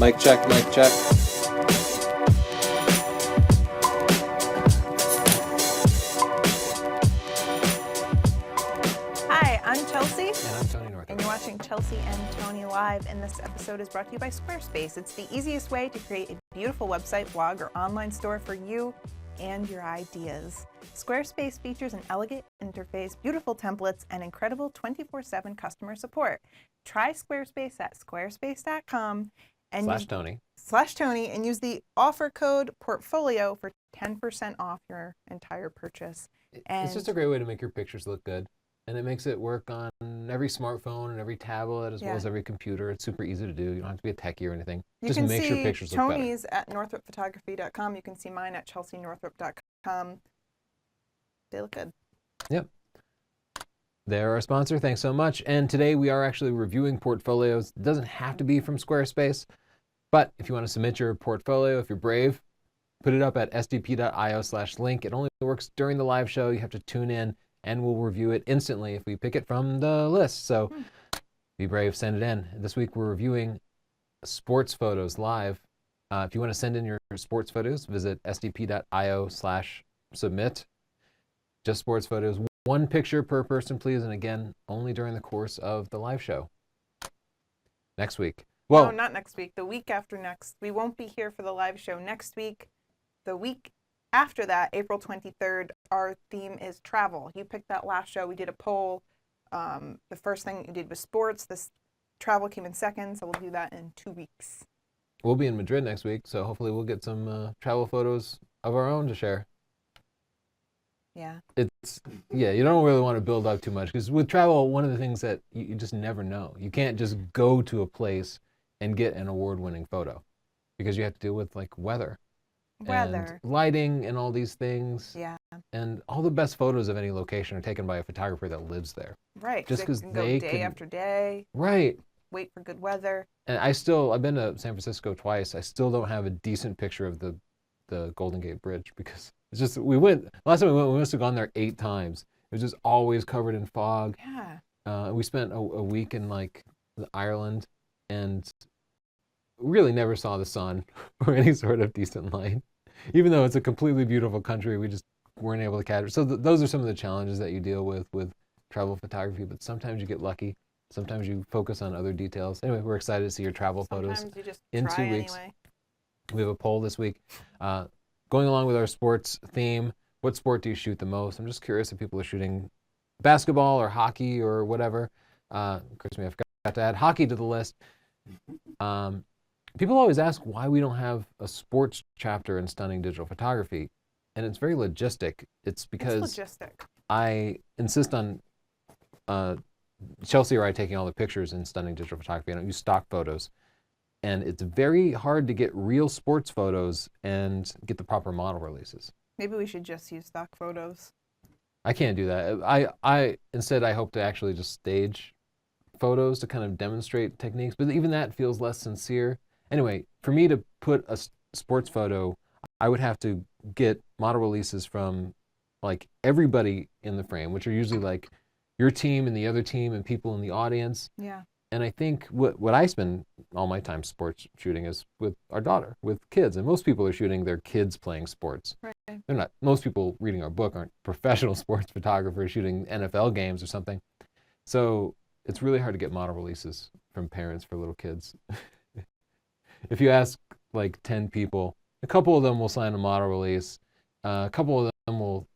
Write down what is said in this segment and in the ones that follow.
Mic check, mic check. Hi, I'm Chelsea. And I'm Tony North. And you're watching Chelsea and Tony Live, and this episode is brought to you by Squarespace. It's the easiest way to create a beautiful website, blog, or online store for you and your ideas. Squarespace features an elegant interface, beautiful templates, and incredible 24/7 customer support. Try Squarespace at squarespace.com and /Tony and use the offer code portfolio for 10% off your entire purchase. And it's just a great way to make your pictures look good. And it makes it work on every smartphone and every tablet as well as every computer. It's super easy to do. You don't have to be a techie or anything. Just make your pictures look better. You can see Tony's at northropphotography.com. You can see mine at chelseanorthrop.com. They look good. Yep. They're our sponsor. Thanks so much. And today we are actually reviewing portfolios. It doesn't have to be from Squarespace, but if you want to submit your portfolio, if you're brave, put it up at sdp.io/link. It only works during the live show. You have to tune in, and we'll review it instantly if we pick it from the list. So be brave, send it in. This week we're reviewing sports photos live. If you want to send in your sports photos, visit sdp.io/submit. Just sports photos. One picture per person, please. And again, only during the course of the live show. Next week. Well, no, not next week. The week after next. We won't be here for the live show next week. The week after that, April 23rd, our theme is travel. You picked that last show. We did a poll. The first thing you did was sports. This travel came in second, so we'll do that in 2 weeks. We'll be in Madrid next week, so hopefully we'll get some travel photos of our own to share. Yeah. You don't really want to build up too much, because with travel, one of the things that you just never know. You can't just go to a place and get an award-winning photo, because you have to deal with like weather. And lighting and all these things. Yeah. And all the best photos of any location are taken by a photographer that lives there. Right. Just because they go day after day. Right. Wait for good weather. And I've been to San Francisco twice. I still don't have a decent picture of the Golden Gate Bridge, because it's just, last time we must have gone there 8 times. It was just always covered in fog. Yeah. We spent a week in like Ireland and really never saw the sun or any sort of decent light. Even though it's a completely beautiful country, we just weren't able to catch it. So those are some of the challenges that you deal with travel photography, but sometimes you get lucky. Sometimes you focus on other details. Anyway, we're excited to see your travel photos in 2 weeks. Anyway. We have a poll this week. Going along with our sports theme, what sport do you shoot the most? I'm just curious if people are shooting basketball or hockey or whatever. Of course, I forgot to add hockey to the list. People always ask why we don't have a sports chapter in Stunning Digital Photography, and it's very logistic. It's because I insist on Chelsea or I taking all the pictures in Stunning Digital Photography. I don't use stock photos. And it's very hard to get real sports photos and get the proper model releases. Maybe we should just use stock photos. I can't do that. Instead, I hope to actually just stage photos to kind of demonstrate techniques, but even that feels less sincere. Anyway, for me to put a sports photo, I would have to get model releases from like everybody in the frame, which are usually like your team and the other team and people in the audience. Yeah. And I think what I spend all my time sports shooting is with our daughter, with kids. And most people are shooting their kids playing sports. Right. They're not. Most people reading our book aren't professional sports photographers shooting NFL games or something. So it's really hard to get model releases from parents for little kids. If you ask like 10 people, a couple of them will sign a model release. A couple of them will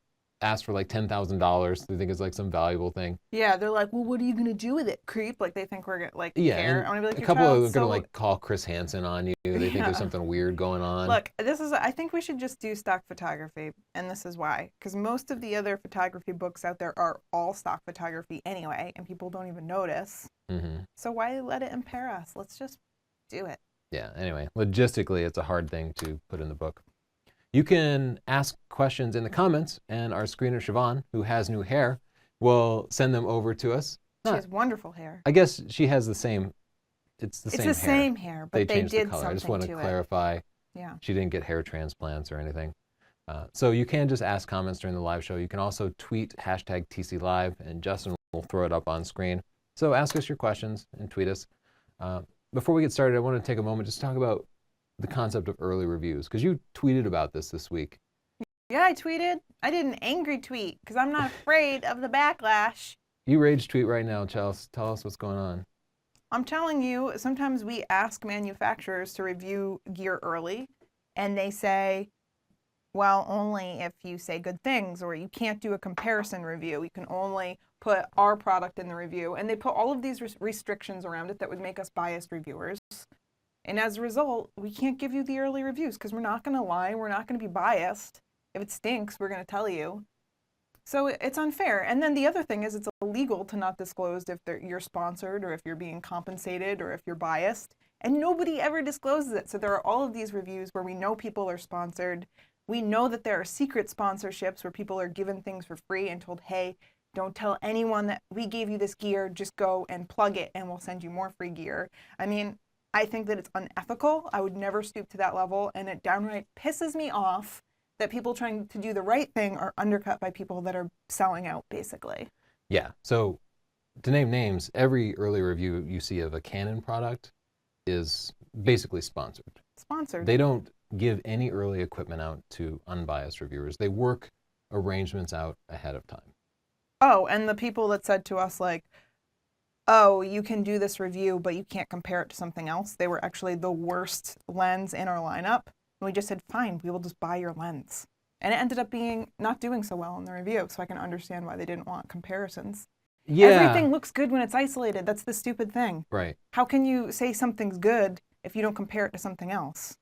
ask for like $10,000. They think it's like some valuable thing. Yeah, they're like, well, what are you gonna do with it, creep? Like they think we're gonna like care. I like, a couple of them are gonna like call Chris Hansen on you. They think there's something weird going on. Look, I think we should just do stock photography, and this is why. Because most of the other photography books out there are all stock photography anyway, and people don't even notice. Mm-hmm. So why let it impair us? Let's just do it. Yeah. Anyway, logistically, it's a hard thing to put in the book. You can ask questions in the comments, and our screener, Siobhan, who has new hair, will send them over to us. She has wonderful hair. I guess she has the same, it's the same hair, but they changed did the color. something I just want to clarify. Yeah. She didn't get hair transplants or anything. So you can just ask comments during the live show. You can also tweet #TCLive, and Justin will throw it up on screen. So ask us your questions and tweet us. before we get started, I want to take a moment just to talk about the concept of early reviews, because you tweeted about this week. Yeah, I tweeted. I did an angry tweet because I'm not afraid of the backlash. You rage tweet right now, Chelsea. Tell us what's going on. I'm telling you, sometimes we ask manufacturers to review gear early, and they say, well, only if you say good things, or you can't do a comparison review. You can only put our product in the review. And they put all of these restrictions around it that would make us biased reviewers. And as a result, we can't give you the early reviews because we're not going to lie. We're not going to be biased. If it stinks, we're going to tell you. So it's unfair. And then the other thing is it's illegal to not disclose if you're sponsored or if you're being compensated or if you're biased. And nobody ever discloses it. So there are all of these reviews where we know people are sponsored. We know that there are secret sponsorships where people are given things for free and told, hey, don't tell anyone that we gave you this gear. Just go and plug it and we'll send you more free gear. I mean, I think that it's unethical. I would never stoop to that level. And it downright pisses me off that people trying to do the right thing are undercut by people that are selling out, basically. Yeah. So to name names, every early review you see of a Canon product is basically sponsored. Sponsored. They don't give any early equipment out to unbiased reviewers. They work arrangements out ahead of time. Oh, and the people that said to us, like, oh, you can do this review, but you can't compare it to something else. They were actually the worst lens in our lineup. And we just said, fine, we will just buy your lens. And it ended up being not doing so well in the review, so I can understand why they didn't want comparisons. Yeah. Everything looks good when it's isolated. That's the stupid thing. Right. How can you say something's good if you don't compare it to something else?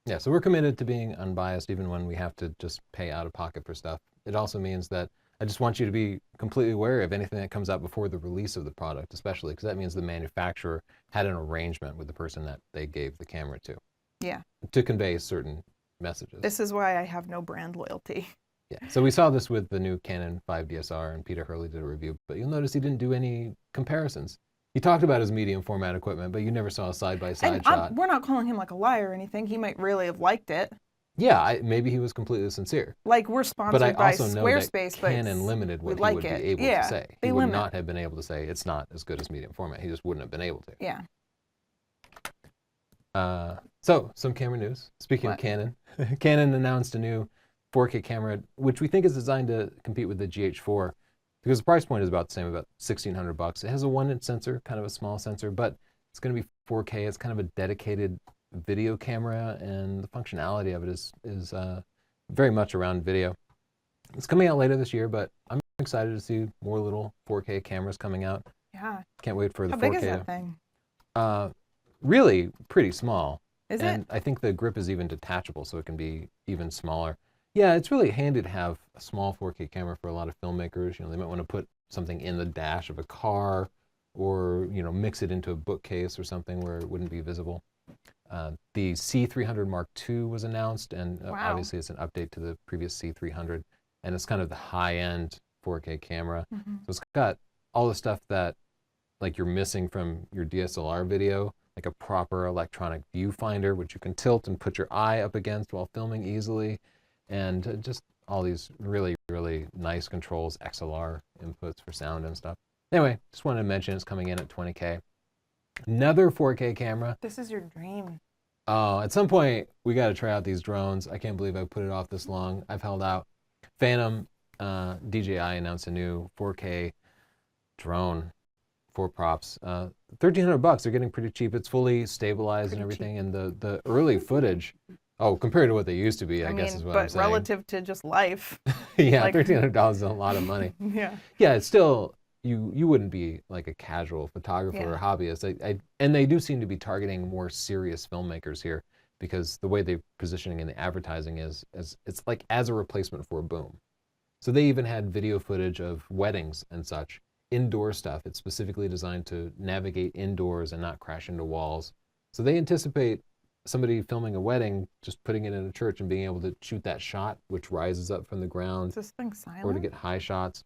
Yeah, so we're committed to being unbiased even when we have to just pay out of pocket for stuff. It also means that I just want you to be completely aware of anything that comes out before the release of the product, especially because that means the manufacturer had an arrangement with the person that they gave the camera to. Yeah. To convey certain messages. This is why I have no brand loyalty. Yeah, so we saw this with the new Canon 5 DSR, and Peter Hurley did a review, but you'll notice he didn't do any comparisons. He talked about his medium format equipment, but you never saw a side-by-side shot. We're not calling him like a liar or anything. He might really have liked it. Yeah, maybe he was completely sincere. Like, we're sponsored by Squarespace, but I also know that Canon limited what he would be able to say. He would not have been able to say it's not as good as medium format. He just wouldn't have been able to. Yeah. So, some camera news. Speaking of Canon, Canon announced a new 4K camera, which we think is designed to compete with the GH4, because the price point is about the same, about $1,600. It has a 1-inch sensor, kind of a small sensor, but it's going to be 4K. It's kind of a dedicated video camera, and the functionality of it is very much around video. It's coming out later this year, but I'm excited to see more little 4K cameras coming out. Yeah. Can't wait for the 4K. How big is that thing? Really pretty small. Is and I think the grip is even detachable, so it can be even smaller. Yeah, it's really handy to have a small 4K camera for a lot of filmmakers. You know, they might want to put something in the dash of a car, or mix it into a bookcase or something where it wouldn't be visible. The C300 Mark II was announced, and obviously it's an update to the previous C300, and it's kind of the high-end 4K camera. Mm-hmm. So it's got all the stuff that like you're missing from your DSLR video, like a proper electronic viewfinder, which you can tilt and put your eye up against while filming easily, and just all these really, really nice controls, XLR inputs for sound and stuff. Anyway, just wanted to mention it's coming in at 20K. Another 4K camera. This is your dream. Oh, at some point, we got to try out these drones. I can't believe I put it off this long. I've held out. Phantom DJI announced a new 4K drone. 4 props, $1,300. They're getting pretty cheap. It's fully stabilized and everything, and the early footage, compared to what they used to be, I guess is what I'm saying. But relative to just life. Yeah, like, $1,300 is a lot of money. Yeah. Yeah, it's still, you wouldn't be like a casual photographer or hobbyist. And they do seem to be targeting more serious filmmakers here, because the way they're positioning in the advertising is it's like as a replacement for a boom. So they even had video footage of weddings and such. Indoor stuff. It's specifically designed to navigate indoors and not crash into walls. So they anticipate somebody filming a wedding just putting it in a church and being able to shoot that shot, which rises up from the ground. Is this thing silent? Or to get high shots.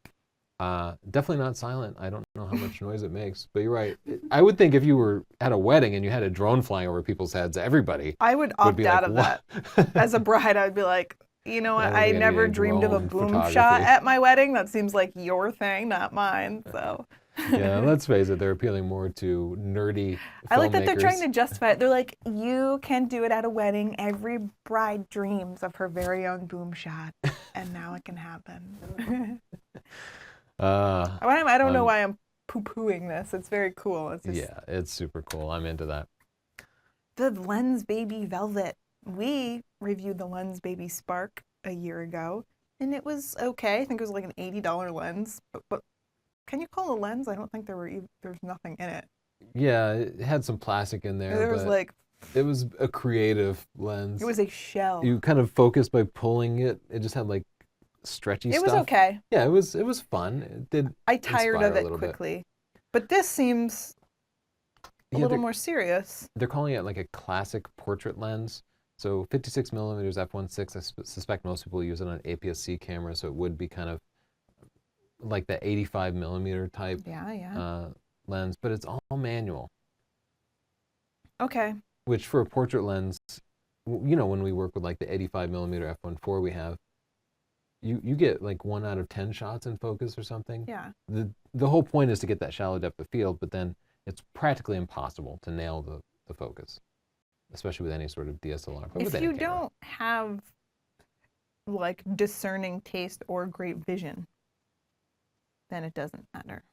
Definitely not silent. I don't know how much noise it makes, but you're right. I would think if you were at a wedding and you had a drone flying over people's heads, everybody I would opt be out like, of that. As a bride, I'd be like, you know what? I never dreamed of a boom shot at my wedding. That seems like your thing, not mine. So Yeah, let's face it, they're appealing more to nerdy I like that they're trying filmmakers. to justify it. They're like, you can do it at a wedding. Every bride dreams of her very own boom shot, and now it can happen. Uh, I don't know um, why I'm poo-pooing this. It's very cool. It's just yeah, it's super cool. I'm into that. the Lens Baby Velvet. We reviewed the Lens Baby Spark a year ago, and it was okay. I think it was like an $80 lens. But can you call it a lens? I don't think there's nothing in it. Yeah, it had some plastic in there, There was but like, it was a creative lens. it was a shell. You kind of focused by pulling it. It just had like stretchy It was stuff. okay. Yeah, it was fun. It did I tired inspire of a it little bit. quickly. But this seems a Yeah, little more serious. they're calling it like a classic portrait lens. So 56 millimeters f1.6. I suspect most people use it on APS-C camera, so it would be kind of like the 85 millimeter type Yeah. lens, but it's all manual. Okay. Which for a portrait lens, when we work with like the 85 millimeter f1.4 we have, you get like 1 out of 10 shots in focus or something. Yeah. The whole point is to get that shallow depth of field, but then it's practically impossible to nail the focus, especially with any sort of DSLR. But with If any you camera. don't have like discerning taste or great vision, then it doesn't matter.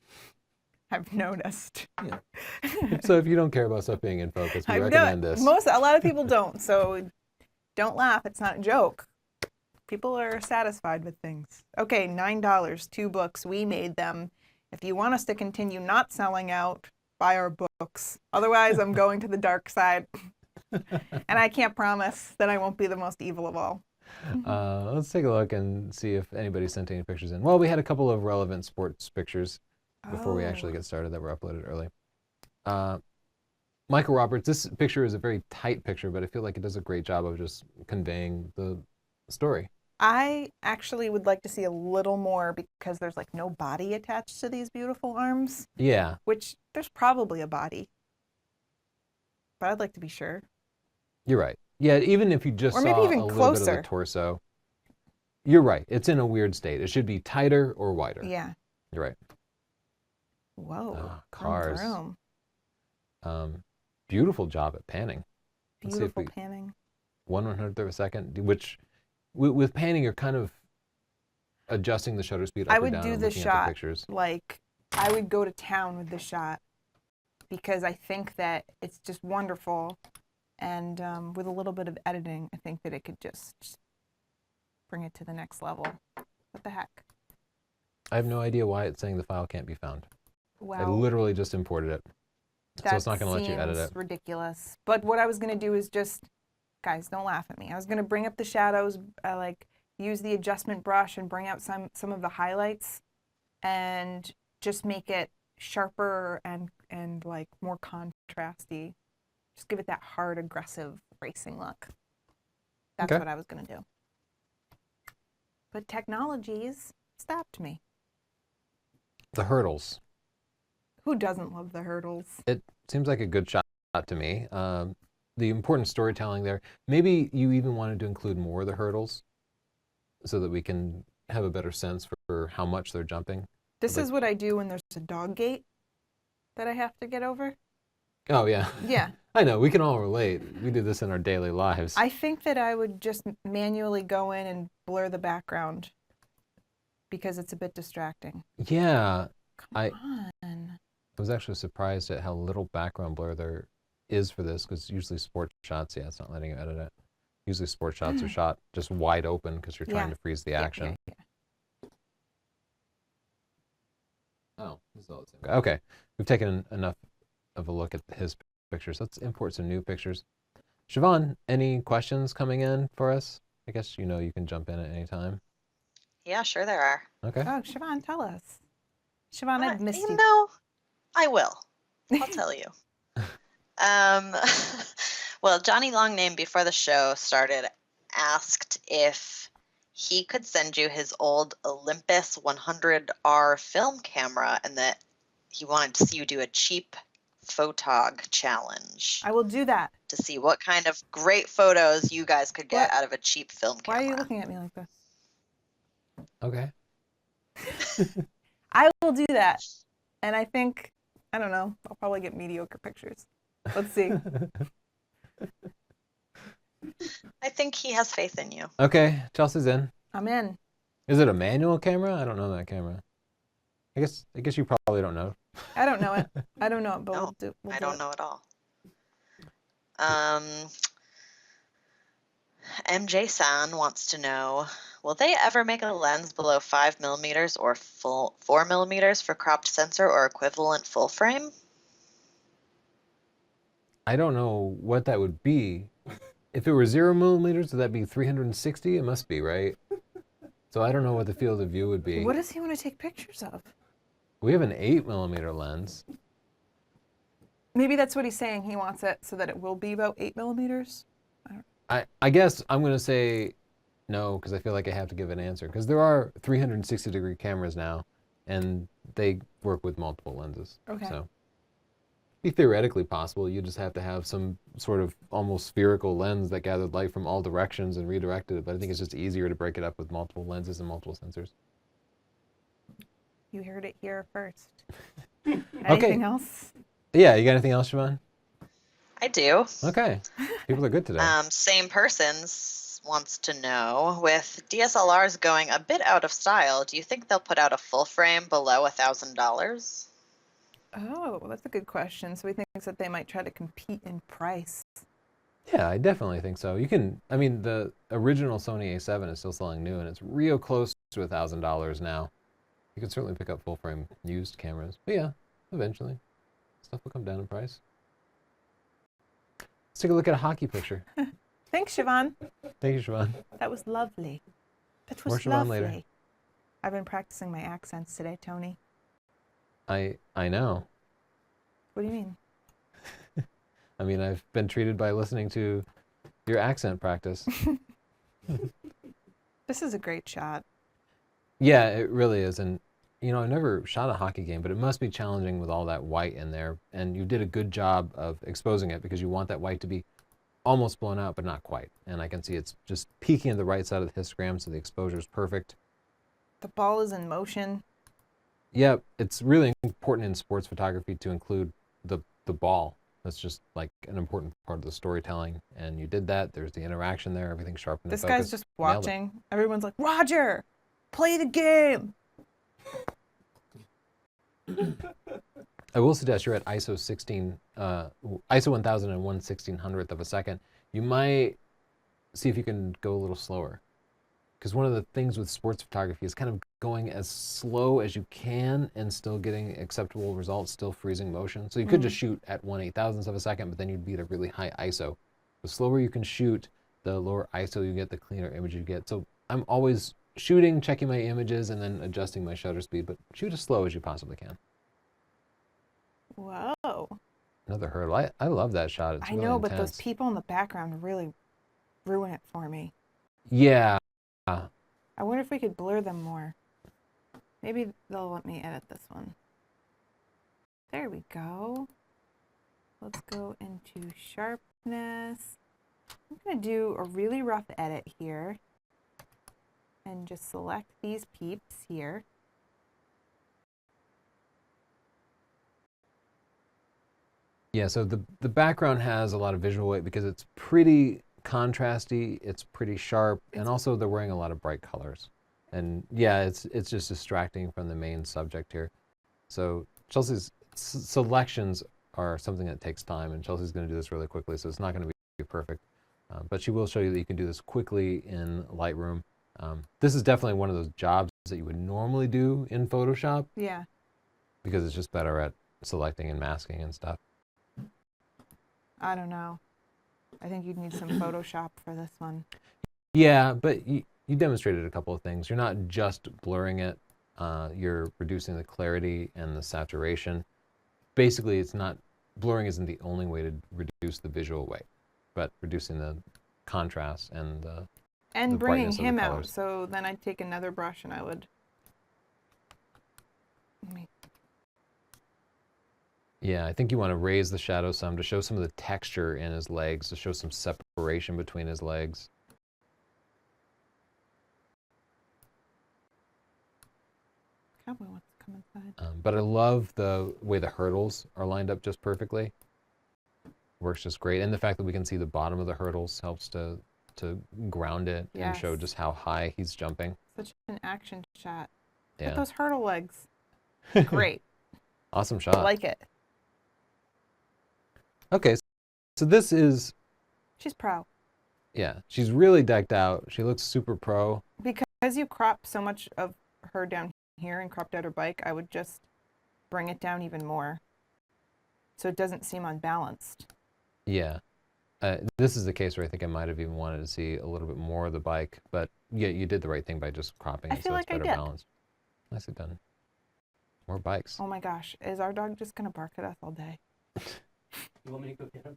I've noticed. Yeah. So if you don't care about stuff being in focus, we I've recommend this. A lot of people don't, so don't laugh. It's not a joke. People are satisfied with things. Okay, $9, 2 books. We made them. If you want us to continue not selling out, buy our books. Otherwise, I'm going to the dark side. And I can't promise that I won't be the most evil of all. Let's take a look and see if anybody sent any pictures in. Well, we had a couple of relevant sports pictures before we actually get started that were uploaded early. Michael Roberts, this picture is a very tight picture, but I feel like it does a great job of just conveying the story. I actually would like to see a little more because there's like no body attached to these beautiful arms, Yeah, which there's probably a body, but I'd like to be sure. you're right. Yeah, even if you just Or saw maybe even a little bit of closer. the torso, you're right. It's in a weird state. It should be tighter or wider. Yeah. You're right. Whoa. Cars. Vroom. Beautiful job at panning. Let's see if Beautiful panning. 1/100th of a second, which with panning, you're kind of adjusting the shutter speed up I or would down do and the looking at the shot pictures. like I would go to town with the shot because I think that it's just wonderful, and with a little bit of editing, I think that it could just bring it to the next level. What the heck? I have no idea why it's saying the file can't be found. I Well, literally just imported it, so it's not going to let you edit it. seems ridiculous. But what I was going to do is just, guys, don't laugh at me. I was going to bring up the shadows, like use the adjustment brush and bring out some of the highlights and just make it sharper and like more contrasty. Just give it that hard, aggressive racing look. That's Okay. what I was going to do. But technologies stopped me. The hurdles. Who doesn't love the hurdles? It seems like a good shot to me. The important storytelling there. Maybe you even wanted to include more of the hurdles so that we can have a better sense for how much they're jumping. This Like- is what I do when there's a dog gate that I have to get over. Oh, yeah. Yeah. I know. We can all relate. We do this in our daily lives. I think that I would just manually go in and blur the background because it's a bit distracting. Yeah. Come on. I was actually surprised at how little background blur there is for this, because usually sports shots, yeah, it's not letting you edit it. Usually sports shots are shot just wide open because you're trying Yeah. to freeze the Yeah, action. yeah. Oh, this is all the same. Okay, we've taken enough of a look at his pictures. Let's import some new pictures. Siobhan, any questions coming in for us? I guess you can jump in at any time. Yeah, sure there are. Okay. Oh, Siobhan, tell us. Siobhan, I've missed you. No, I will. I'll tell you. Um, well, Johnny Longname, before the show started, asked if he could send you his old Olympus 100R film camera and that he wanted to see you do a cheap photog challenge I will do that. to see what kind of great photos you guys could get out of a cheap film Why camera. are you looking at me like this? Okay. I will do that. And I think, I don't know, I'll probably get mediocre pictures. Let's see. I think he has faith in you. Okay, Chelsea's in. I'm in. Is it a manual camera? I don't know that camera. I guess you probably don't know. I don't know it. I don't know it, but No, we'll I do don't it. know at all. MJ-san wants to know, will they ever make a lens below 5 millimeters or full 4 millimeters for cropped sensor or equivalent full frame? I don't know what that would be. If it were 0 millimeters, would that be 360? It must be, right? So I don't know what the field of view would be. What does he want to take pictures of? We have an 8 millimeter lens. Maybe that's what he's saying. He wants it so that it will be about 8 millimeters. I guess I'm going to say no, because I feel like I have to give an answer. Because there are 360-degree cameras now, and they work with multiple lenses. Okay. So it'd be theoretically possible. You just have to have some sort of almost spherical lens that gathered light from all directions and redirected it. But I think it's just easier to break it up with multiple lenses and multiple sensors. You heard it here first. Okay. Anything else? Yeah, you got anything else, Siobhan? I do. Okay. People are good today. Same persons wants to know, with DSLRs going a bit out of style, do you think they'll put out a full frame below $1,000? Oh, that's a good question. So he thinks that they might try to compete in price. Yeah, I definitely think so. You can, I mean, the original Sony A7 is still selling new, and it's real close to $1,000 now. You can certainly pick up full frame used cameras. But yeah, eventually, stuff will come down in price. Let's take a look at a hockey picture. Thanks, Siobhan. Thank you, Siobhan. That was lovely. That More was Siobhan lovely. later. I've been practicing my accents today, Tony. I know. What do you mean? I mean, I've been treated by listening to your accent practice. This is a great shot. Yeah, it really is. And, you know, I've never shot a hockey game, but it must be challenging with all that white in there. And you did a good job of exposing it because you want that white to be almost blown out, but not quite. And I can see it's just peeking at the right side of the histogram, so the exposure is perfect. The ball is in motion. Yeah, it's really important in sports photography to include the ball. That's just like an important part of the storytelling. And you did that. There's the interaction there. Everything's sharp in the This focus. guy's just watching. Everyone's like, Roger, play the game. I will suggest you're at ISO 1000 and 1/1600th of a second. You might see if you can go a little slower. Because one of the things with sports photography is kind of going as slow as you can and still getting acceptable results, still freezing motion. So you could just shoot at 1/8000th of a second, but then you'd be at a really high ISO. The slower you can shoot, the lower ISO you get, the cleaner image you get. So I'm always shooting, checking my images, and then adjusting my shutter speed, but shoot as slow as you possibly can. Whoa. Another hurdle. I love that shot. It's I really know, intense. but those people in the background really ruin it for me. Yeah. I wonder if we could blur them more. Maybe they'll let me edit this one. There we go. Let's go into sharpness. I'm going to do a really rough edit here and just select these peeps here. Yeah, so the background has a lot of visual weight because it's pretty contrasty, it's pretty sharp, and also they're wearing a lot of bright colors. And yeah, it's just distracting from the main subject here. So Chelsea's selections are something that takes time, and Chelsea's going to do this really quickly, so it's not going to be perfect. But she will show you that you can do this quickly in Lightroom. This is definitely one of those jobs that you would normally do in Photoshop. Yeah. Because it's just better at selecting and masking and stuff. I don't know. I think you'd need some Photoshop for this one. Yeah, but you demonstrated a couple of things. You're not just blurring it. You're reducing the clarity and the saturation. Basically, it's not, blurring isn't the only way to reduce the visual weight, but reducing the contrast and the And the bringing brightness of the him out. colors. So then I'd take another brush and I would make. Yeah, I think you want to raise the shadow some to show some of the texture in his legs, to show some separation between his legs. Cowboy wants to come inside. But I love the way the hurdles are lined up just perfectly. Works just great. And the fact that we can see the bottom of the hurdles helps to ground it and show Yes. just how high he's jumping. Such an action shot. Look Yeah. at those hurdle legs. Great. Awesome I shot. like it. Okay, so this is, She's pro. yeah, she's really decked out. She looks super pro. Because you crop so much of her down here and cropped out her bike, I would just bring it down even more so it doesn't seem unbalanced. Yeah. This is the case where I think I might have even wanted to see a little bit more of the bike, but yeah, you did the right thing by just cropping it so it's better balanced. Nicely done. More bikes. Oh my gosh, is our dog just gonna bark at us all day? You want me to go get him?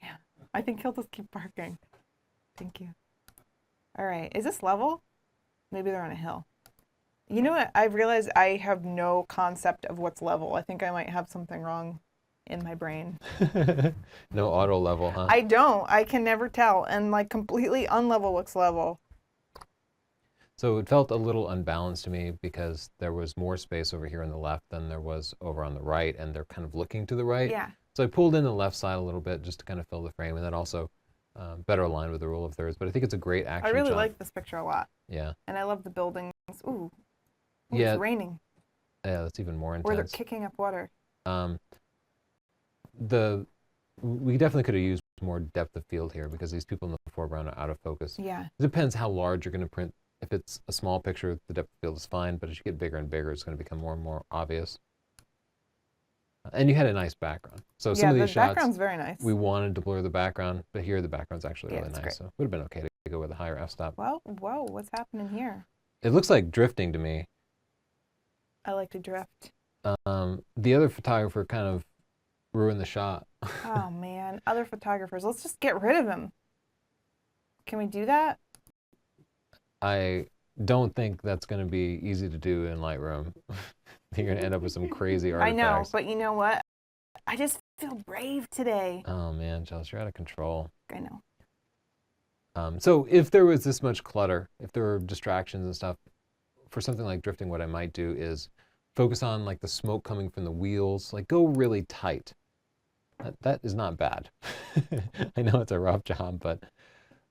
Yeah, I think he'll just keep barking. Thank you. All right, is this level? Maybe they're on a hill. You know what? I've realized I have no concept of what's level. I think I might have something wrong in my brain. No auto level, huh? I don't. I can never tell. And like completely unlevel looks level. So it felt a little unbalanced to me because there was more space over here on the left than there was over on the right, and they're kind of looking to the right. Yeah. So I pulled in the left side a little bit just to kind of fill the frame, and that also better aligned with the rule of thirds. But I think it's a great action I really shot. like this picture a lot. Yeah. And I love the buildings. Ooh. Yeah. It's raining. Yeah, that's even more intense. Or they're kicking up water. We definitely could have used more depth of field here because these people in the foreground are out of focus. Yeah. It depends how large you're going to print. If it's a small picture, the depth of field is fine, but as you get bigger and bigger, it's going to become more and more obvious. And you had a nice background. So some of these the shots, background's very nice. we wanted to blur the background, but here the background's actually really it's nice. great. So it would have been okay to go with a higher f-stop. Whoa, what's happening here? It looks like drifting to me. I like to drift. The other photographer kind of ruined the shot. Oh man, other photographers. Let's just get rid of him. Can we do that? I don't think that's going to be easy to do in Lightroom. You're going to end up with some crazy artifacts. I know, but you know what? I just feel brave today. Oh man, Chelsea, you're out of control. I know. So if there was this much clutter, if there were distractions and stuff, for something like drifting, what I might do is focus on like the smoke coming from the wheels, like go really tight. That is not bad. I know it's a rough job, but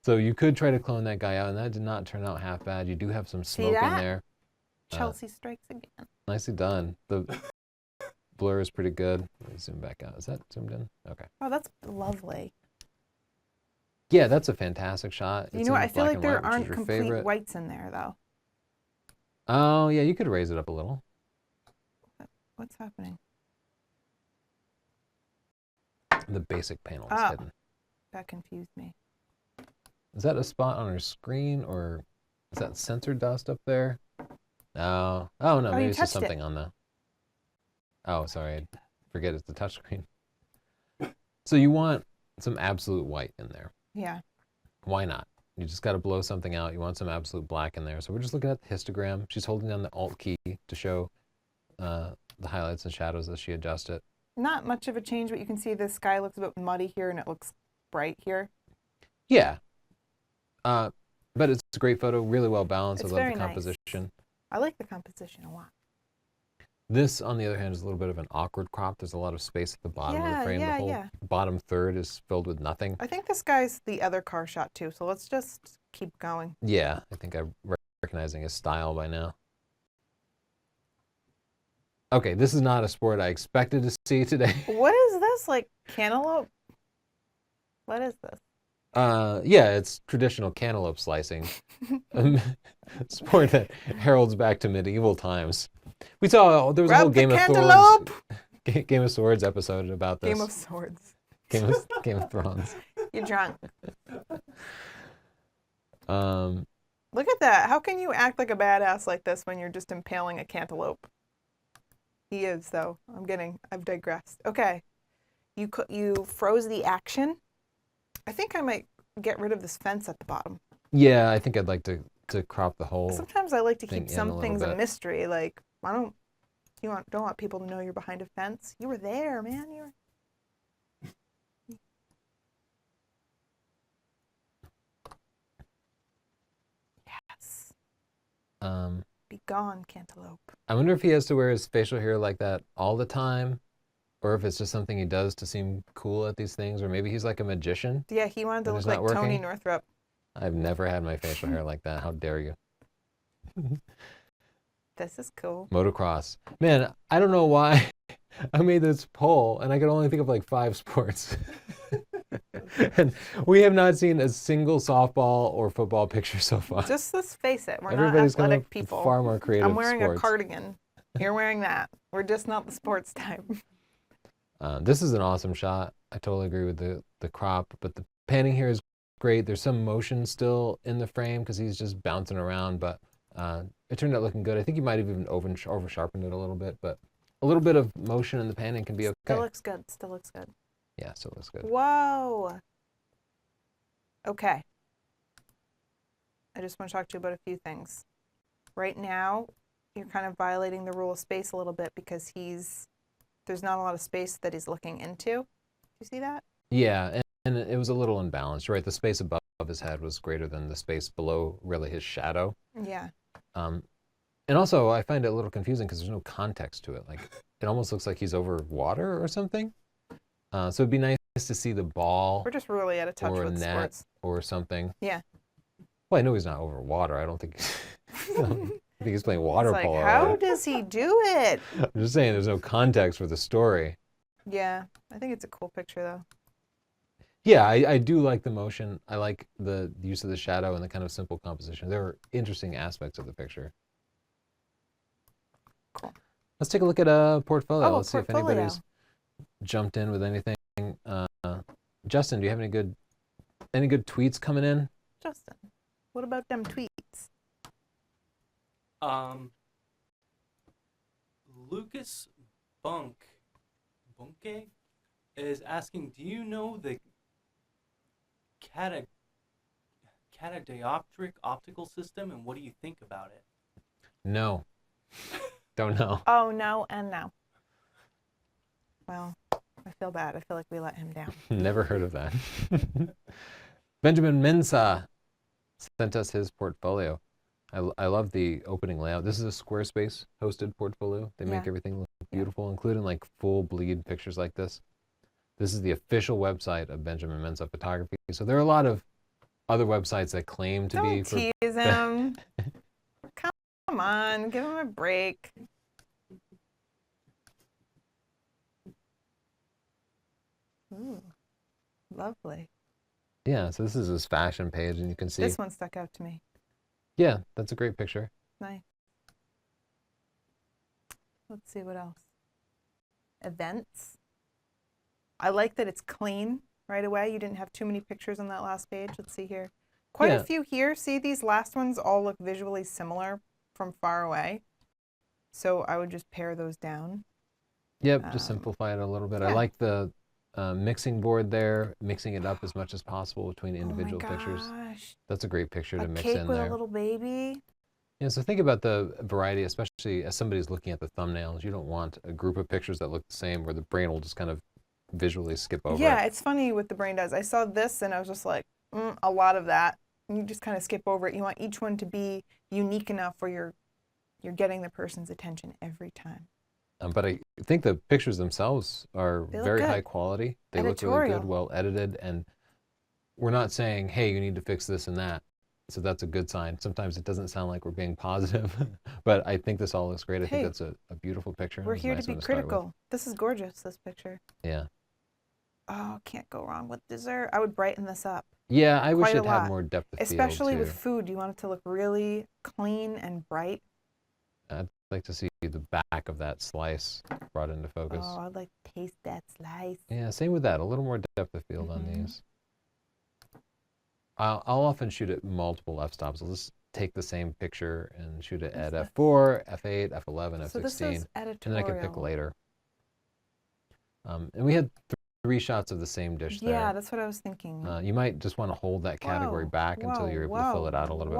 so you could try to clone that guy out, and that did not turn out half bad. You do have some smoke in there. Chelsea strikes again. Nicely done. The blur is pretty good. Let me zoom back out. Is that zoomed in? Okay. Oh, that's lovely. Yeah, that's a fantastic shot. You know what? I feel like there aren't complete whites in there, though. Oh, yeah, you could raise it up a little. What's happening? The basic panel is hidden. That confused me. Is that a spot on our screen, or is that sensor dust up there? No. Oh, no, maybe it's just something on the... Oh, sorry. I forget it's the touchscreen. So you want some absolute white in there. Yeah. Why not? You just got to blow something out. You want some absolute black in there. So we're just looking at the histogram. She's holding down the Alt key to show the highlights and shadows as she adjusts it. Not much of a change, but you can see the sky looks a bit muddy here and it looks bright here. Yeah. But it's a great photo, really well balanced. I love the composition. Nice. I like the composition a lot. This, on the other hand, is a little bit of an awkward crop. There's a lot of space at the bottom of the frame. The whole bottom third is filled with nothing. I think this guy's the other car shot too, so let's just keep going. Yeah, I think I'm recognizing his style by now. Okay, this is not a sport I expected to see today. What is this, like cantaloupe? What is this? Yeah, it's traditional cantaloupe slicing. Sport that heralds back to medieval times. We saw there was a whole Game of Swords episode about this. Game of Swords. Game of Thrones. You're drunk. Look at that. How can you act like a badass like this when you're just impaling a cantaloupe? He is, though. I've digressed. Okay. You froze the action. I think I might get rid of this fence at the bottom. Yeah, I think I'd like to crop the whole. Sometimes I like to keep some things a mystery. Like don't want people to know you're behind a fence. You were there, man. You were. Yes. Be gone, cantaloupe. I wonder if he has to wear his facial hair like that all the time, or if it's just something he does to seem cool at these things, or maybe he's like a magician. Yeah, he wanted to And look it's like not Tony working? Northrup. I've never had my facial hair like that. How dare you? This is cool. Motocross. Man, I don't know why I made this poll and I could only think of like 5 sports. And we have not seen a single softball or football picture so far. Just let's face it, we're Everybody's not coming athletic up with people. far more creative I'm wearing sports. a cardigan. You're wearing that. We're just not the sports type. This is an awesome shot. I totally agree with the crop, but the panning here is great. There's some motion still in the frame because he's just bouncing around, but it turned out looking good. I think he might have even over sharpened it a little bit, but a little bit of motion in the panning can be okay. Still looks good. Still looks good. Yeah, still looks good. Whoa. Okay. I just want to talk to you about a few things. Right now, you're kind of violating the rule of space a little bit because there's not a lot of space that he's looking into. Do you see that? Yeah, and it was a little imbalanced, right? The space above his head was greater than the space below, really, his shadow. Yeah. And also, I find it a little confusing because there's no context to it. Like, it almost looks like he's over water or something. So it'd be nice to see the ball We're just really out of touch or a with net sports. or something. Yeah. Well, I know he's not over water. I don't think, I think he's playing water It's like, polo. how Right? does he do it? I'm just saying there's no context for the story. Yeah. I think it's a cool picture, though. Yeah, I do like the motion. I like the use of the shadow and the kind of simple composition. There are interesting aspects of the picture. Cool. Let's take a look at a portfolio. Oh, Let's see if anybody's jumped in with anything. Justin, do you have any good tweets coming in? Justin, what about them tweets? Lucas Bunke is asking, do you know the catadioptric optical system, and what do you think about it? No. Don't know. Oh, no and no. Well, I feel bad. I feel like we let him down. Never heard of that. Benjamin Mensa sent us his portfolio. I love the opening layout. This is a Squarespace hosted portfolio. They make everything look beautiful, including like full bleed pictures like this. This is the official website of Benjamin Mensa Photography. So there are a lot of other websites that claim to be for... Don't tease him. Come on, give him a break. Ooh, lovely. Yeah, so this is his fashion page, and you can see... This one stuck out to me. Yeah, that's a great picture. Nice. Let's see what else. Events. I like that it's clean right away. You didn't have too many pictures on that last page. Let's see here. Quite a few here. See, these last ones all look visually similar from far away. So I would just pare those down. Yep, just simplify it a little bit. I like the mixing board there, mixing it up as much as possible between individual pictures. That's a great picture to mix in there. A cake with a little baby. Yeah, so think about the variety, especially as somebody's looking at the thumbnails. You don't want a group of pictures that look the same where the brain will just kind of visually skip over Yeah, it. it's funny what the brain does. I saw this and I was just like, a lot of that. And you just kind of skip over it. You want each one to be unique enough where you're getting the person's attention every time. But I think the pictures themselves are very high quality. They look really good, well edited, and we're not saying, hey, you need to fix this and that. So that's a good sign. Sometimes it doesn't sound like we're being positive, but I think this all looks great. I think that's a beautiful picture. We're here to be critical. This is gorgeous, this picture. Yeah. Oh, can't go wrong with dessert. I would brighten this up. Yeah, I wish it had more depth of field, especially with food. You want it to look really clean and bright. I'd like to see the back of that slice brought into focus. Oh, I'd like to taste that slice. Yeah, same with that. A little more depth of field on these. I'll often shoot at multiple f-stops. I'll just take the same picture and shoot it at f4, f8, f11, so f16, this is editorial. and then I can pick later. And we had 3 shots of the same dish there. Yeah, that's what I was thinking. You might just want to hold that category back until you're able to fill it out a little bit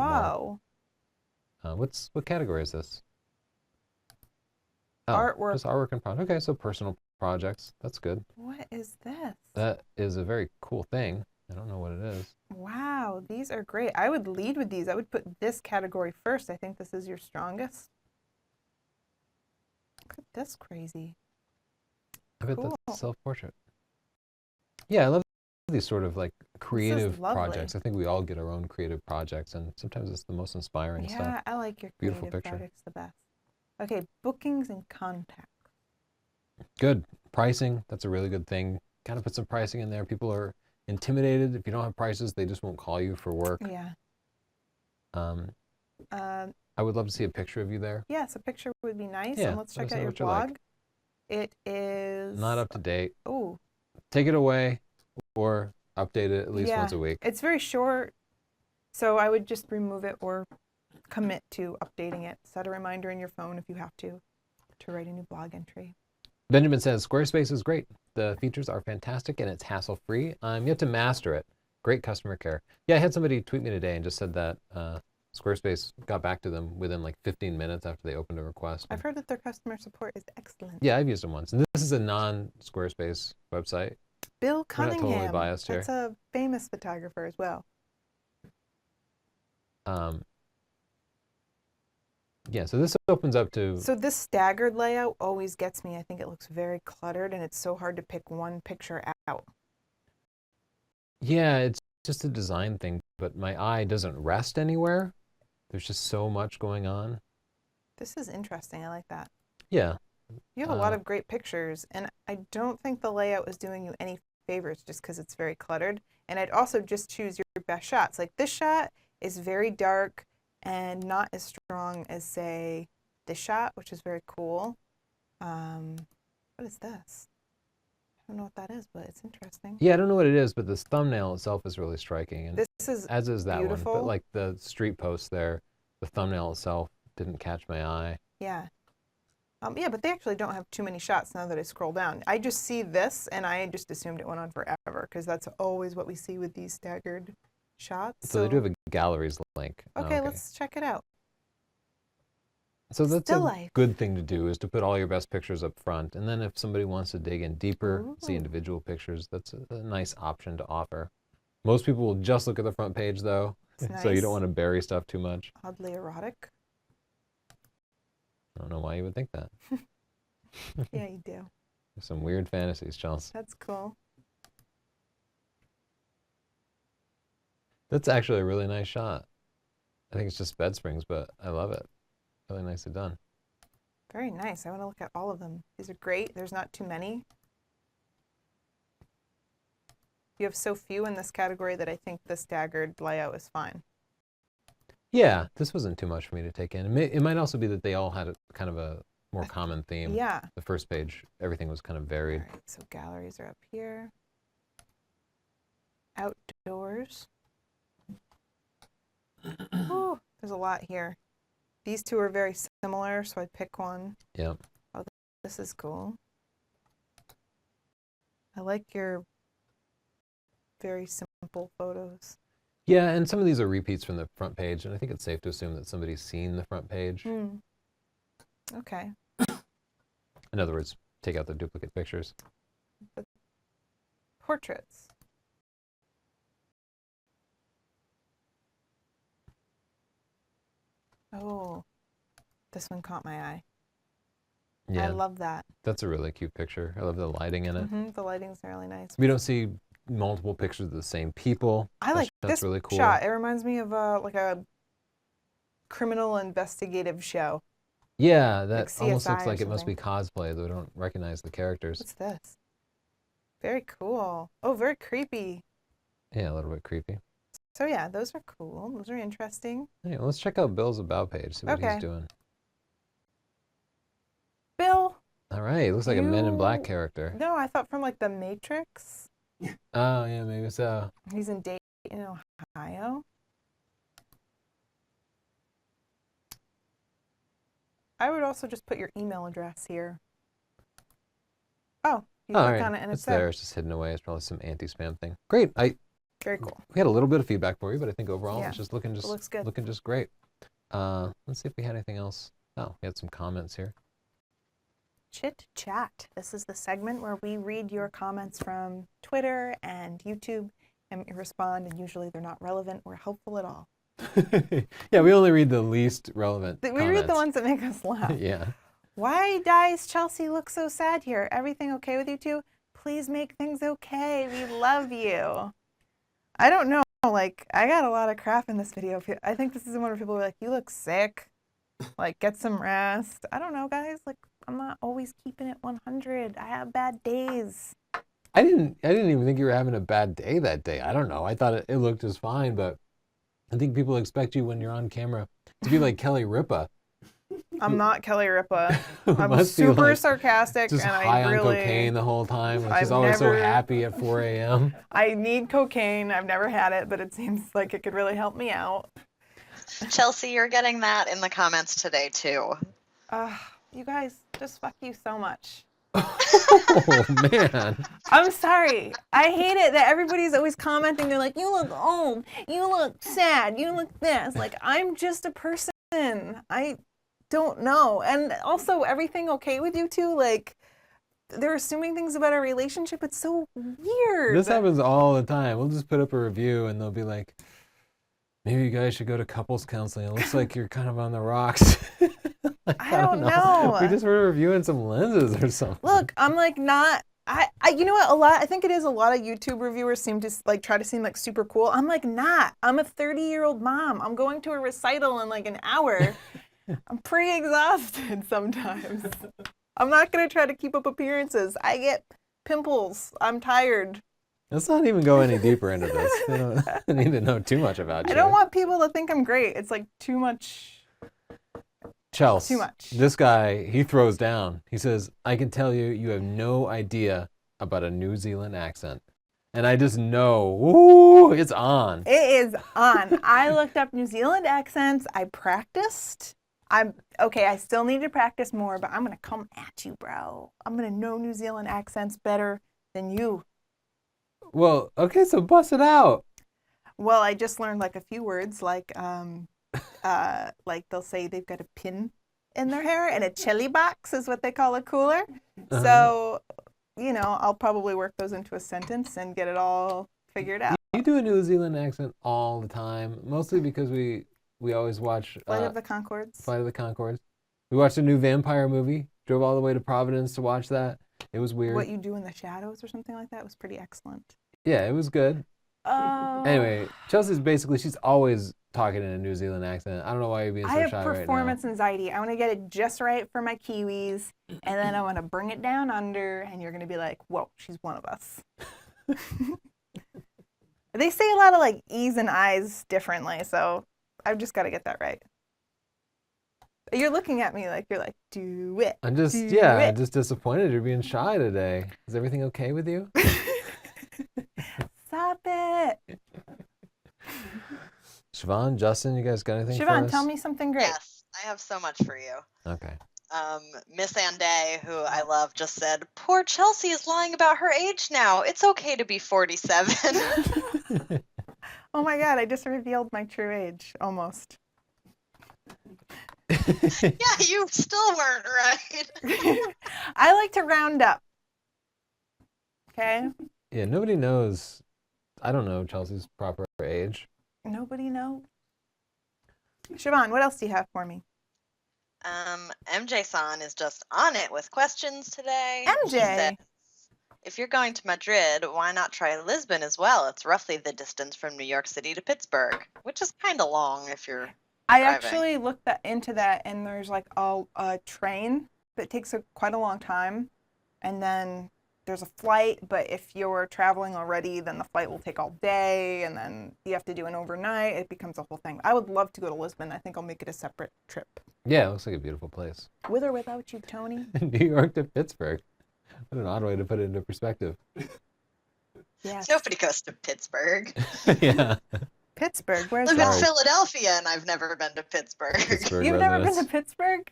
more. What category is this? Oh, artwork. Just artwork and project. Okay, so personal projects. That's good. What is this? That is a very cool thing. I don't know what it is. Wow, these are great. I would lead with these. I would put this category first. I think this is your strongest. Look at this crazy. I bet Cool. that's self-portrait. Yeah, I love these sort of like creative lovely. projects. I think we all get our own creative projects, and sometimes it's the most inspiring stuff. Yeah, I like your Beautiful creative picture. projects the best. Okay, bookings and contacts. Good. Pricing, that's a really good thing. Kind of put some pricing in there. People are intimidated. If you don't have prices, they just won't call you for work. Yeah. I would love to see a picture of you there. Yes, a picture would be nice. Yeah, And let's let check us out know your what you like. blog. It is Not up to date. Oh, Take it away or update it at least yeah. once a week. It's very short, so I would just remove it or commit to updating it. Set a reminder in your phone if you have to write a new blog entry. Benjamin says, Squarespace is great. The features are fantastic and it's hassle-free. I'm yet to master it. Great customer care. Yeah, I had somebody tweet me today and just said that Squarespace got back to them within like 15 minutes after they opened a request. I've heard that their customer support is excellent. Yeah, I've used them once. And this is a non-Squarespace website. Bill We're not Cunningham. totally biased here. That's a famous photographer as well. Yeah, so this opens up to... So this staggered layout always gets me. I think it looks very cluttered and it's so hard to pick one picture out. Yeah, it's just a design thing, but my eye doesn't rest anywhere. There's just so much going on. This is interesting. I like that. Yeah. You have a lot of great pictures, and I don't think the layout is doing you any favors just because it's very cluttered. And I'd also just choose your best shots. Like this shot is very dark and not as strong as, say, this shot, which is very cool. What is this? I don't know what that is, but it's interesting. Yeah, I don't know what it is, but this thumbnail itself is really striking. And this is as is that beautiful. one. But like the street post there, the thumbnail itself didn't catch my eye. Yeah. Yeah, but they actually don't have too many shots now that I scroll down. I just see this, and I just assumed it went on forever, because that's always what we see with these staggered shots. So they do have a galleries link. Okay, let's check it out. So that's Still a life. good thing to do, is to put all your best pictures up front. And then if somebody wants to dig in deeper, Ooh. see individual pictures, that's a nice option to offer. Most people will just look at the front page, though. It's So you nice. don't want to bury stuff too much. Oddly erotic. I don't know why you would think that. Yeah, you do. There's some weird fantasies, Chelsea. That's cool. That's actually a really nice shot. I think it's just bed springs, but I love it. Really nicely done. Very nice. I want to look at all of them. These are great. There's not too many. You have so few in this category that I think the staggered layout is fine. Yeah, this wasn't too much for me to take in. It might also be that they all had a kind of a more common theme. Yeah. The first page, everything was kind of varied. All right, so galleries are up here. Outdoors. Ooh, there's a lot here. These two are very similar, so I pick one. Yep. Oh, this is cool. I like your very simple photos. Yeah, and some of these are repeats from the front page, and I think it's safe to assume that somebody's seen the front page. Okay. In other words, take out the duplicate pictures. Portraits. Oh, this one caught my eye. Yeah, I love that. that's a really cute picture. I love the lighting in it. The lighting's really nice. We don't see multiple pictures of the same people. I like That's this really cool. shot. It reminds me of like a criminal investigative show. Yeah, that Like almost looks CSI or like it must be something. cosplay, though I don't recognize the characters. What's this? Very cool. Oh, very creepy. Yeah, a little bit creepy. So yeah, those are cool. Those are interesting. Hey, let's check out Bill's About page, see what Okay. he's doing. Bill. All right, looks like a Men in Black You- character. No, I thought from like The Matrix. Oh, yeah, maybe so. He's in Dayton, Ohio. I would also just put your email address here. Oh, you All click right, on it and it's there. there. It's just hidden away. It's probably some anti-spam thing. Great. Very cool. We had a little bit of feedback for you, but I think overall Yeah, it's just looking it looks good. looking just great. Let's see if we had anything else. Oh, we had some comments here. Chit-chat. This is the segment where we read your comments from Twitter and YouTube and we respond, and usually they're not relevant or helpful at all. Yeah, we only read the least relevant We read the comments. ones that make us laugh. Yeah. Why does Chelsea look so sad here? Everything okay with you two? Please make things okay. We love you. I don't know. Like, I got a lot of crap in this video. I think this is one where people are like, you look sick. Like, get some rest. I don't know, guys. Like, I'm not always keeping it 100. I have bad days. I didn't even think you were having a bad day that day. I don't know. I thought it looked just fine, but I think people expect you when you're on camera to be like Kelly Ripa. I'm not Kelly Ripa. Who I'm must be, super like, sarcastic, just and high I on really cocaine the whole time. Like, she's I've always so never- happy at 4 a.m. I need cocaine. I've never had it, but it seems like it could really help me out. Chelsea, you're getting that in the comments today too. You guys, just fuck you so much. Oh man. I'm sorry. I hate it that everybody's always commenting. They're like, you look old. You look sad. You look this. Like, I'm just a person. I don't know. And also, everything okay with you two? Like, they're assuming things about our relationship. It's so weird. This happens all the time. We'll just put up a review and they'll be like, maybe you guys should go to couples counseling. It looks like you're kind of on the rocks. Like, I don't know. We just were reviewing some lenses or something. Look, I'm like not. You know what? I think it is a lot of YouTube reviewers seem to like try to seem like super cool. I'm like not. I'm a 30-year-old mom. I'm going to a recital in like an hour. I'm pretty exhausted sometimes. I'm not gonna try to keep up appearances. I get pimples. I'm tired. Let's not even go any deeper into this. They don't need to know too much about you. I don't want people to think I'm great. It's like too much. Chelsea, Too much. This guy, he throws down. He says, I can tell you, you have no idea about a New Zealand accent. And I just know, ooh, it's on. It is on. I looked up New Zealand accents. I practiced. I still need to practice more, but I'm going to come at you, bro. I'm going to know New Zealand accents better than you. Well, okay, so bust it out. Well, I just learned like a few words, like they'll say they've got a pin in their hair, and a chili box is what they call a cooler. Uh-huh. So, I'll probably work those into a sentence and get it all figured out. You do a New Zealand accent all the time, mostly because we always watch Flight of the Conchords. Flight of the Conchords. We watched a new vampire movie, drove all the way to Providence to watch that. It was weird. What You Do in the Shadows or something like that was pretty excellent. Yeah, it was good. Oh. Anyway, Chelsea's basically, she's always talking in a New Zealand accent. I don't know why you're being so I shy have right now. performance anxiety. I want to get it just right for my Kiwis, and then I want to bring it down under, and you're going to be like, whoa, she's one of us. They say a lot of like E's and I's differently, so I've just got to get that right. You're looking at me like you're like, do it. I'm just, do I'm it. just disappointed you're being shy today. Is everything okay with you? Stop it. Siobhan, Justin, you guys got anything for Siobhan, us? tell me something great. Yes, I have so much for you. Okay. Miss Anday, who I love, just said, poor Chelsea is lying about her age now. It's okay to be 47. Oh my God, I just revealed my true age, almost. Yeah, you still weren't right. I like to round up. Okay? Yeah, nobody knows. I don't know Chelsea's proper age. Nobody knows. Siobhan, what else do you have for me? MJ-san is just on it with questions today. MJ? He says, if you're going to Madrid, why not try Lisbon as well? It's roughly the distance from New York City to Pittsburgh, which is kind of long if you're I driving. actually looked into that, and there's like a train that takes quite a long time, and then there's a flight, but if you're traveling already, then the flight will take all day, and then you have to do an overnight. It becomes a whole thing. I would love to go to Lisbon. I think I'll make it a separate trip. Yeah, it looks like a beautiful place. With or without you, Tony? New York to Pittsburgh. What an odd way to put it into perspective. Yes. Nobody goes to Pittsburgh. Yeah. Pittsburgh, where's I live in that? Philadelphia, and I've never been to Pittsburgh. Pittsburgh You've never been residents. to Pittsburgh?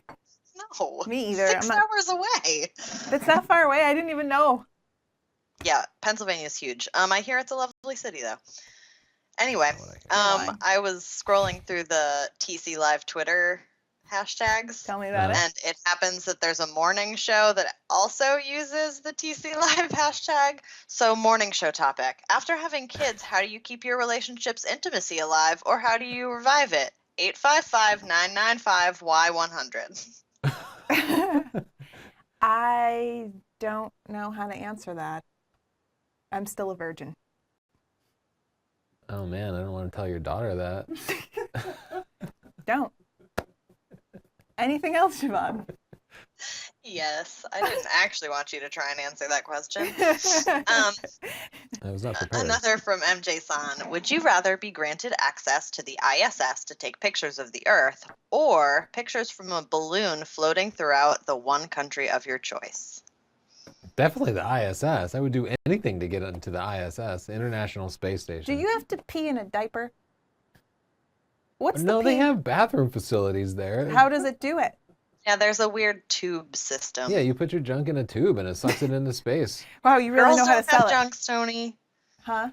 No. Me either. 6 hours away. It's that far away. I didn't even know. Yeah, Pennsylvania is huge. I hear it's a lovely city, though. Anyway, Not what I hear. I was scrolling through the TC Live Twitter hashtags, Tell me about Uh-huh. it. and it happens that there's a morning show that also uses the TC Live hashtag. So, morning show topic. After having kids, how do you keep your relationship's intimacy alive, or how do you revive it? 855-995-Y100. I don't know how to answer that. I'm still a virgin. Oh man, I don't want to tell your daughter that. Don't. Anything else, Siobhan? Yes, I didn't actually want you to try and answer that question. I was not prepared. Another from MJ San. Would you rather be granted access to the ISS to take pictures of the Earth or pictures from a balloon floating throughout the one country of your choice? Definitely the ISS. I would do anything to get into the ISS, International Space Station. Do you have to pee in a diaper? What's No, the they pee? have bathroom facilities there. How does it do it? Yeah, there's a weird tube system. Yeah, you put your junk in a tube and it sucks it into space. Wow, you really Girls know how to don't sell have it. junks, Tony. Huh?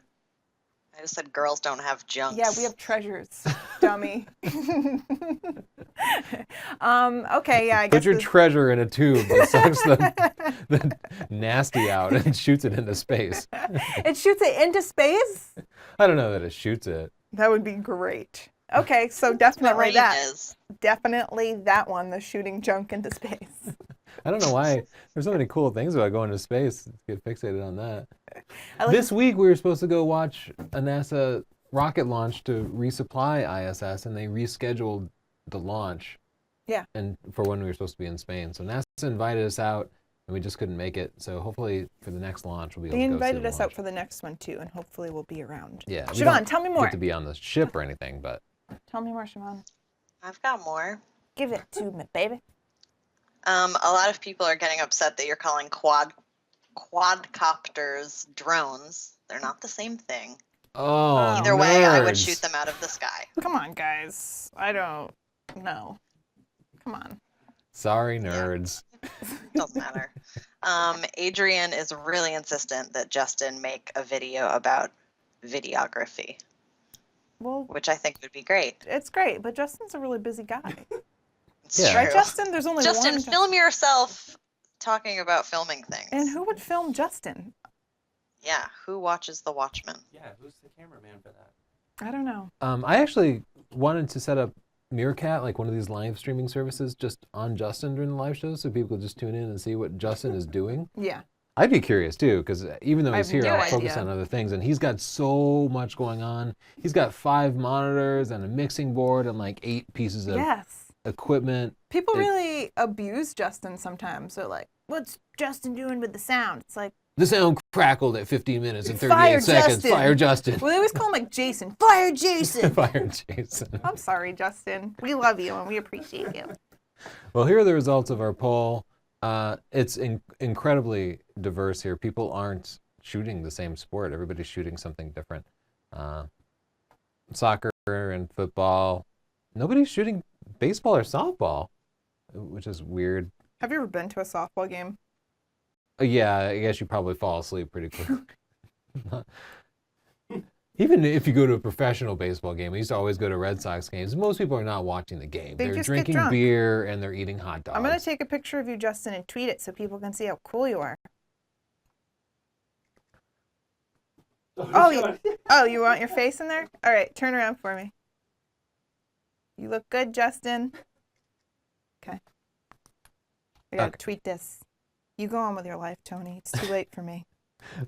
I just said girls don't have junks. Yeah, we have treasures, dummy. Okay, yeah, I guess Put your treasure in a tube that sucks the nasty out and shoots it into space. it shoots it into space? I don't know that it shoots it. That would be great. Okay, so What definitely range that. is. Definitely that one, the shooting junk into space. I don't know why. There's so many cool things about going to space. Get fixated on that. I like This week we were supposed to go watch a NASA rocket launch to resupply ISS, and they rescheduled the launch. Yeah. And for when we were supposed to be in Spain, so NASA invited us out, and we just couldn't make it. So hopefully for the next launch we'll be able They to go see invited the us launch. out for the next one too, and hopefully we'll be around. Yeah. we Siobhan, don't tell me more. Get to be on the ship or anything, but Tell me more, Siobhan. I've got more. Give it to me, baby. A lot of people are getting upset that you're calling quadcopters drones. They're not the same thing. oh, Either way, I would nerds. shoot them out of the sky. Come on, guys. I don't know. Come on. Sorry, nerds. Doesn't matter. Adrian is really insistent that Justin make a video about videography, Well, which I think would be great. it's great, but Justin's a really busy guy. It's Yeah. Right, true. Justin? There's only Justin, one. film yourself talking about filming things. And who would film Justin? Yeah, who watches The Watchmen? Yeah, who's the cameraman for that? I don't know. I actually wanted to set up Meerkat, like one of these live streaming services, just on Justin during the live shows, so people could just tune in and see what Justin is doing. Yeah. I'd be curious too, because even though I he's have here, no I'll focus idea. on other things, and he's got so much going on. He's got 5 monitors and a mixing board and like 8 pieces of Yes. equipment. People It- really abuse Justin sometimes. They're like, what's Justin doing with the sound? It's like, The sound crackled at 15 minutes and 38 Fire seconds. Justin. Fire Justin. well, they always call him like Jason. Fire Jason. Fire Jason. I'm sorry, Justin. We love you and we appreciate you. Well, here are the results of our poll. It's incredibly diverse here. People aren't shooting the same sport. Everybody's shooting something different. Soccer and football. Nobody's shooting baseball or softball, which is weird. Have you ever been to a softball game? Yeah, I guess you probably fall asleep pretty quick. Even if you go to a professional baseball game, I used to always go to Red Sox games. Most people are not watching the game. They They're just get drinking drunk. beer and they're eating hot dogs. I'm going to take a picture of you, Justin, and tweet it so people can see how cool you are. Oh, you want your face in there? All right, turn around for me. You look good, Justin. Okay. I got to Okay. tweet this. You go on with your life, Tony. It's too late for me.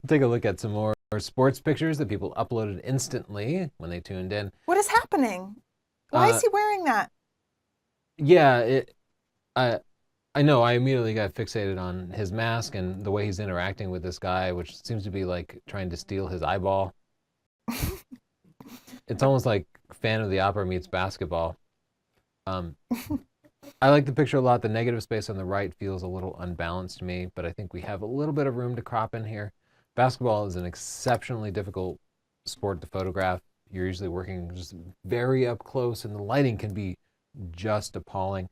Take a look at some more sports pictures that people uploaded instantly when they tuned in. What is happening? Why is he wearing that? Yeah, I know. I immediately got fixated on his mask and the way he's interacting with this guy, which seems to be like trying to steal his eyeball. It's almost like Fan of the Opera meets basketball. I like the picture a lot. The negative space on the right feels a little unbalanced to me, but I think we have a little bit of room to crop in here. Basketball is an exceptionally difficult sport to photograph. You're usually working just very up close, and the lighting can be just appalling.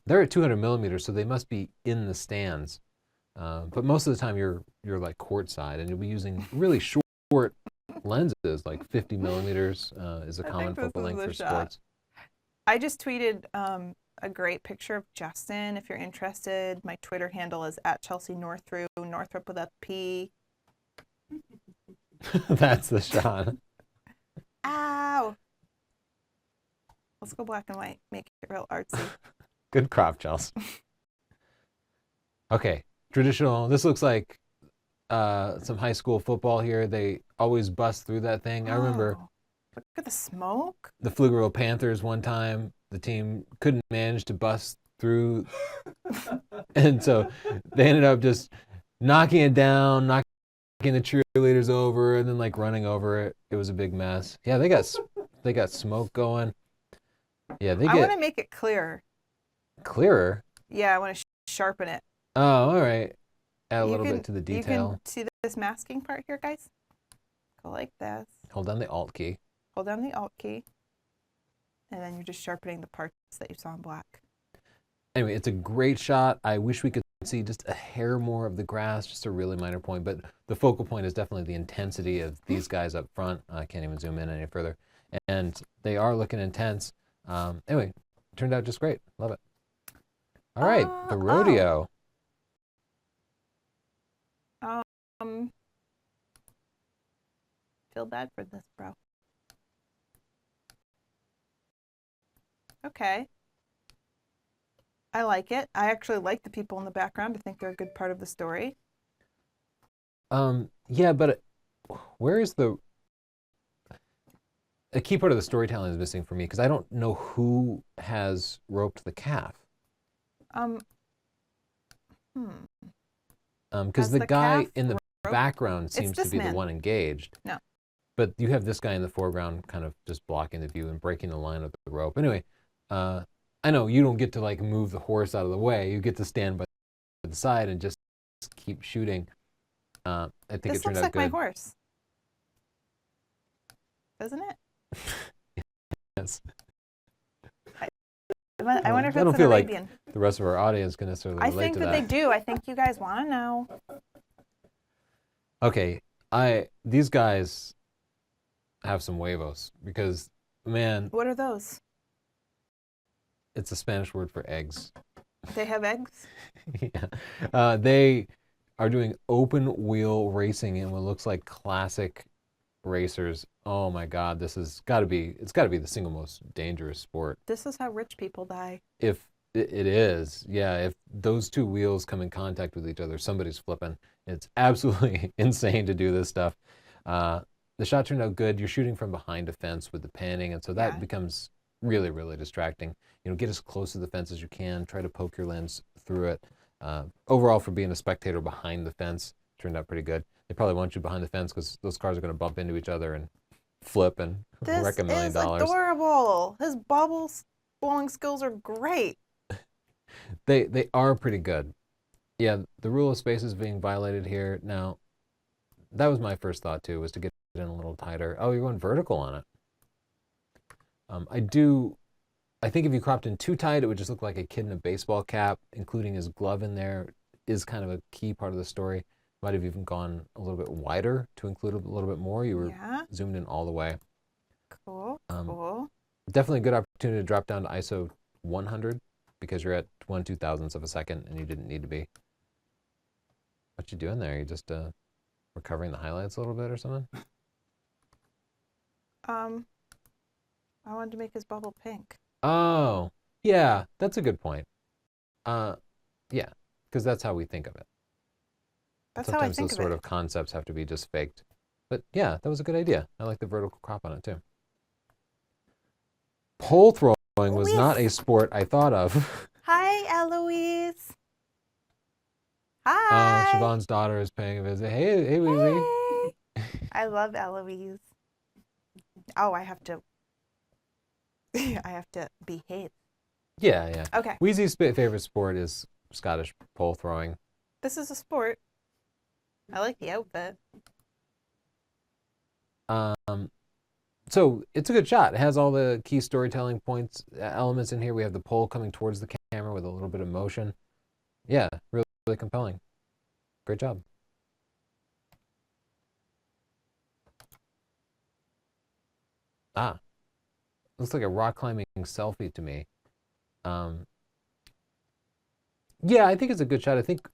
They're at 200 millimeters, so they must be in the stands. But most of the time, you're like courtside, and you'll be using really short lenses, like 50 millimeters is a I common think this focal is length the for shot. sports. I just tweeted a great picture of Justin. If you're interested, my Twitter handle is @ChelseaNorthrup, Northrup with a P. That's the shot. Ow! Let's go black and white. Make it real artsy. Good crop, Chelsea. Okay, traditional. This looks like some high school football here. They always bust through that thing. I remember Oh, look at the smoke. the Pflugerville Panthers one time. The team couldn't manage to bust through, and so they ended up just knocking it down, knocking the cheerleaders over, and then like running over it. It was a big mess. Yeah, they got smoke going. Yeah, they I want get to make it clearer. clearer. Yeah, I want to sharpen it. Oh, all right. Add a You little can, bit to the You detail. can see this masking part here, guys? Go like this. Hold down the Alt key. Hold down the Alt key. And then you're just sharpening the parts that you saw in black. Anyway, it's a great shot. I wish we could see just a hair more of the grass, just a really minor point. But the focal point is definitely the intensity of these guys up front. I can't even zoom in any further. And they are looking intense. Anyway, turned out just great. Love it. All right, the rodeo. Feel bad for this, bro. Okay. I like it. I actually like the people in the background. I think they're a good part of the story. Yeah, but where is a key part of the storytelling is missing for me because I don't know who has roped the calf. Because the guy in the background seems to be the one engaged. No. But you have this guy in the foreground kind of just blocking the view and breaking the line of the rope. Anyway, I know you don't get to like move the horse out of the way. You get to stand by the side and just keep shooting. I think This it turned looks out like good. my horse. Doesn't it? Yes. I wonder if I it's don't an feel like Arabian. the rest of our audience can necessarily I relate think to that they do. I think you guys want to know. Okay, these guys have some huevos because, man, What are those? it's a Spanish word for eggs. They have eggs? Yeah. They are doing open wheel racing in what looks like classic racers. Oh my God, it's got to be the single most dangerous sport. This is how rich people die. If it is, yeah, if those two wheels come in contact with each other, somebody's flipping. It's absolutely insane to do this stuff. The shot turned out good. You're shooting from behind a fence with the panning, and so that becomes really, really distracting. You know, get as close to the fence as you can. Try to poke your lens through it. Overall, for being a spectator behind the fence, turned out pretty good. They probably want you behind the fence because those cars are going to bump into each other and flip and wreck $1 million. This is adorable. His bubble blowing skills are great. They are pretty good. Yeah, the rule of space is being violated here. Now, that was my first thought too, was to get it in a little tighter. Oh, you're going vertical on it. I think if you cropped in too tight, it would just look like a kid in a baseball cap. Including his glove in there is kind of a key part of the story. Might have even gone a little bit wider to include a little bit more. You were zoomed in all the way. Cool, cool. Definitely a good opportunity to drop down to ISO 100 because you're at 1/2000th of a second and you didn't need to be. What you doing there? You just recovering the highlights a little bit or something? I wanted to make his bubble pink. Oh, yeah, that's a good point. Yeah, because that's how we think of it. That's how I think of it. Sometimes those sort of concepts have to be just faked. But yeah, that was a good idea. I like the vertical crop on it too. Pole throwing was not a sport I thought of. Hi, Eloise. Hi. Siobhan's daughter is paying a visit. Hey, Weezy. Hey. I love Eloise. Oh, I have to behave. Yeah. Okay. Weezy's favorite sport is Scottish pole throwing. This is a sport. I like the outfit. So it's a good shot. It has all the key storytelling points, elements in here. We have the pole coming towards the camera with a little bit of motion. Yeah, really, really compelling. Great job. Looks like a rock climbing selfie to me. Yeah, I think it's a good shot. I think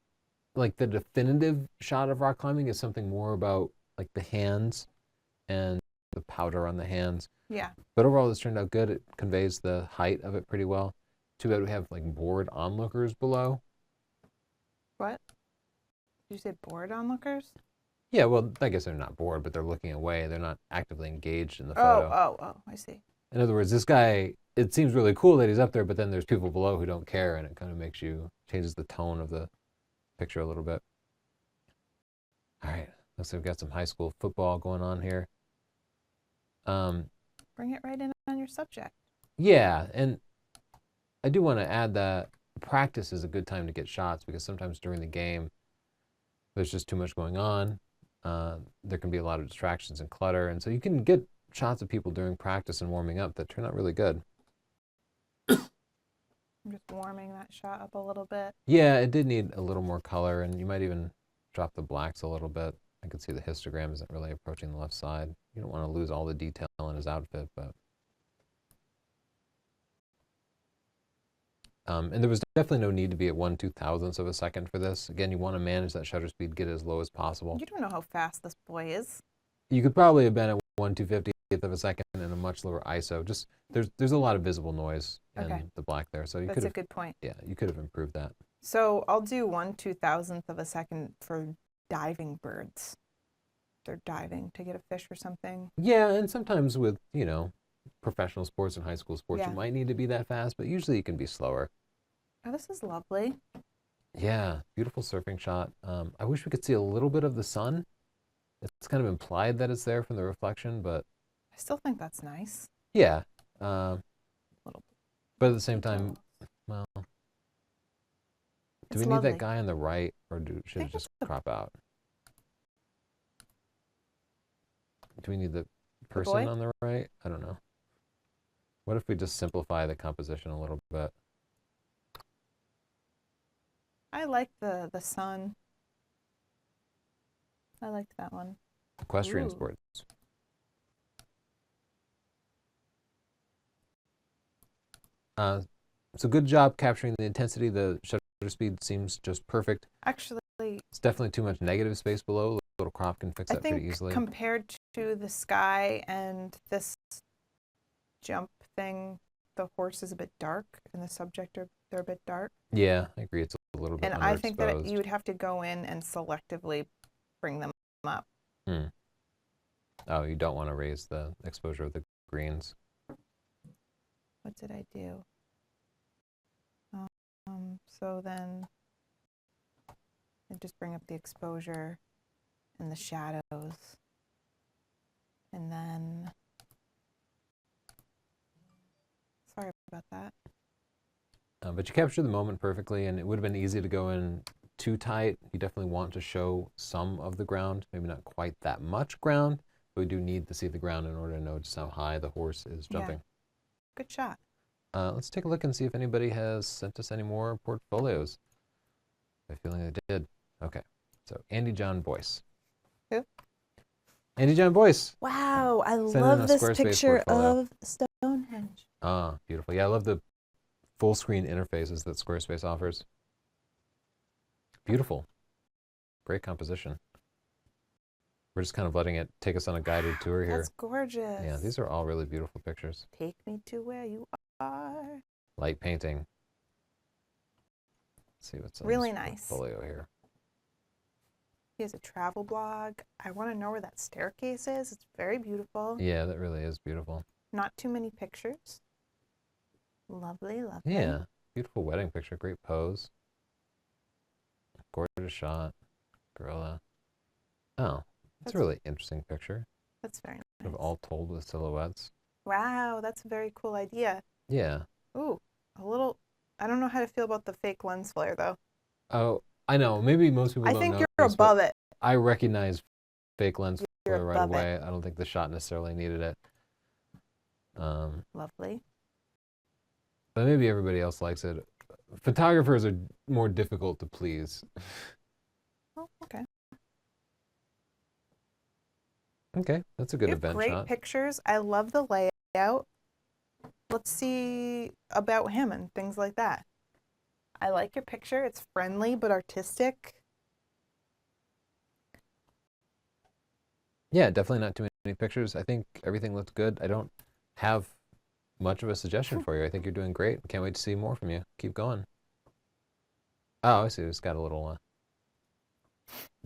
like the definitive shot of rock climbing is something more about like the hands and the powder on the hands. Yeah. But overall, this turned out good. It conveys the height of it pretty well. Too bad we have like bored onlookers below. What? Did you say bored onlookers? Yeah, well, I guess they're not bored, but they're looking away. They're not actively engaged in the Oh, photo. oh, I see. In other words, this guy, it seems really cool that he's up there, but then there's people below who don't care, and it kind of changes the tone of the picture a little bit. All right, looks like we've got some high school football going on here. Bring it right in on your subject. Yeah, and I do want to add that practice is a good time to get shots because sometimes during the game, there's just too much going on. There can be a lot of distractions and clutter, and so you can get shots of people during practice and warming up that turn out really good. I'm just warming that shot up a little bit. Yeah, it did need a little more color, and you might even drop the blacks a little bit. I can see the histogram isn't really approaching the left side. You don't want to lose all the detail in his outfit, but... and there was definitely no need to be at 1/2000th of a second for this. Again, you want to manage that shutter speed, get it as low as possible. You don't know how fast this boy is. You could probably have been at 1/250th of a second in a much lower ISO. Just there's a lot of visible noise in the black there, so you could That's a have, good point. yeah, you could have improved that. So I'll do 1/2000th of a second for diving birds. They're diving to get a fish or something. Yeah, and sometimes with, professional sports and high school sports, Yeah. you might need to be that fast, but usually you can be slower. Oh, this is lovely. Yeah, beautiful surfing shot. I wish we could see a little bit of the sun. It's kind of implied that it's there from the reflection, but I still think that's nice. yeah. Little But at the same time, well, do It's we need lovely. that guy on the right, or should it think just that's the- crop out? Do we need the boy? person on the right? I don't know. What if we just simplify the composition a little bit? I like the sun. I liked that one. Equestrian Ooh. sports. So good job capturing the intensity. The shutter speed seems just perfect. Actually, It's definitely too much negative space below. A little crop can fix I that pretty think easily. compared to the sky and this jump thing, the horse is a bit dark and the subject they're a bit dark. Yeah, I agree. It's a little bit And I think that underexposed. you would have to go in and selectively bring them up. Oh, you don't want to raise the exposure of the greens. What did I do? So then I just bring up the exposure and the shadows. And then, sorry about that. But you captured the moment perfectly, and it would have been easy to go in too tight. You definitely want to show some of the ground, maybe not quite that much ground, but we do need to see the ground in order to know just how high the horse is jumping. Good shot. Let's take a look and see if anybody has sent us any more portfolios. I have a feeling they did. Okay, so Andy John Boyce. Who? Andy John Boyce. Wow, I Send in love a this Squarespace picture portfolio. of Stonehenge. Ah, beautiful. Yeah, I love the full screen interfaces that Squarespace offers. Beautiful. Great composition. We're just kind of letting it take us on a guided tour here. That's gorgeous. Yeah, these are all really beautiful pictures. Take me to where you are. Light painting. Let's see what's in Really this nice. portfolio here. He has a travel blog. I want to know where that staircase is. It's very beautiful. Yeah, that really is beautiful. Not too many pictures. Lovely, lovely. Yeah, beautiful wedding picture. Great pose. Gorgeous shot. Gorilla. Oh, that's a really interesting picture. That's very nice. Sort of all told with silhouettes. Wow, that's a very cool idea. Yeah. Ooh, a little, I don't know how to feel about the fake lens flare though. Oh, I know. Maybe most people I don't think know you're this, but above it. I recognize fake lens You're flare right above it. away. I don't think the shot necessarily needed it. Lovely. But maybe everybody else likes it. Photographers are more difficult to please. Oh, okay. Okay, that's a good You have event great shot. pictures. I love the layout. Let's see about him and things like that. I like your picture. It's friendly but artistic. Yeah, definitely not too many pictures. I think everything looks good. I don't have much of a suggestion for you. I think you're doing great. Can't wait to see more from you. Keep going. Oh, I see. It's got a little,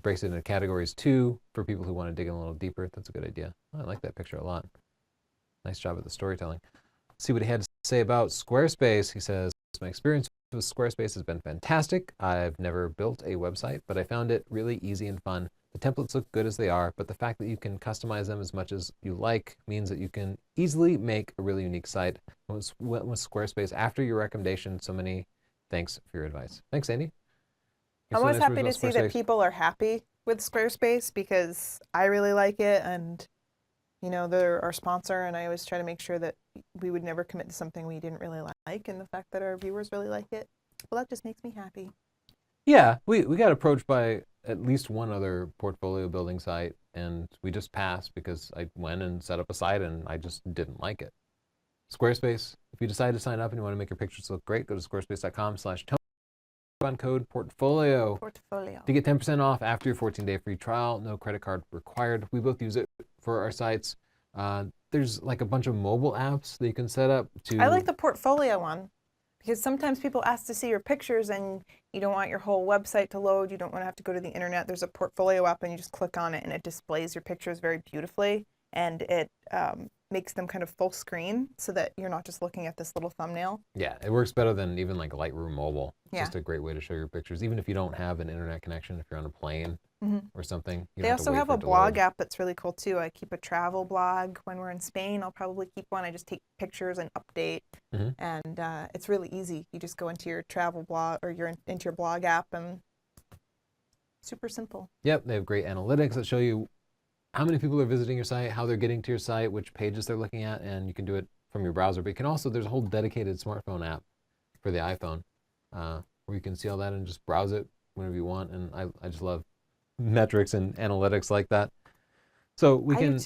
breaks it into categories too for people who want to dig in a little deeper. That's a good idea. I like that picture a lot. Nice job at the storytelling. Let's see what he had to say about Squarespace. He says, my experience with Squarespace has been fantastic. I've never built a website, but I found it really easy and fun. The templates look good as they are, but the fact that you can customize them as much as you like means that you can easily make a really unique site. Went with Squarespace after your recommendation. So many thanks for your advice. Thanks, Andy. I'm always happy to see that people are happy with Squarespace because I really like it, and they're our sponsor, and I always try to make sure that we would never commit to something we didn't really like, and the fact that our viewers really like it, well, that just makes me happy. Yeah, we got approached by at least one other portfolio building site, and we just passed because I went and set up a site and I just didn't like it. Squarespace, if you decide to sign up and you want to make your pictures look great, go to squarespace.com/Tony. On code portfolio to get 10% off after your 14-day free trial. No credit card required. We both use it for our sites. There's like a bunch of mobile apps that you can set up to. I like the portfolio one because sometimes people ask to see your pictures and you don't want your whole website to load. You don't want to have to go to the internet. There's a portfolio app and you just click on it and it displays your pictures very beautifully, and it makes them kind of full screen so that you're not just looking at this little thumbnail. Yeah, it works better than even like Lightroom Mobile. Yeah. Just a great way to show your pictures, even if you don't have an internet connection, if you're on a plane or something. They also have a blog app that's really cool too. I keep a travel blog. When we're in Spain, I'll probably keep one. I just take pictures and update, and it's really easy. You just go into your travel blog or into your blog app, and super simple. Yep, they have great analytics that show you how many people are visiting your site, how they're getting to your site, which pages they're looking at, and you can do it from your browser. But you can also, there's a whole dedicated smartphone app for the iPhone where you can see all that and just browse it whenever you want. And I just love metrics and analytics like that. So we can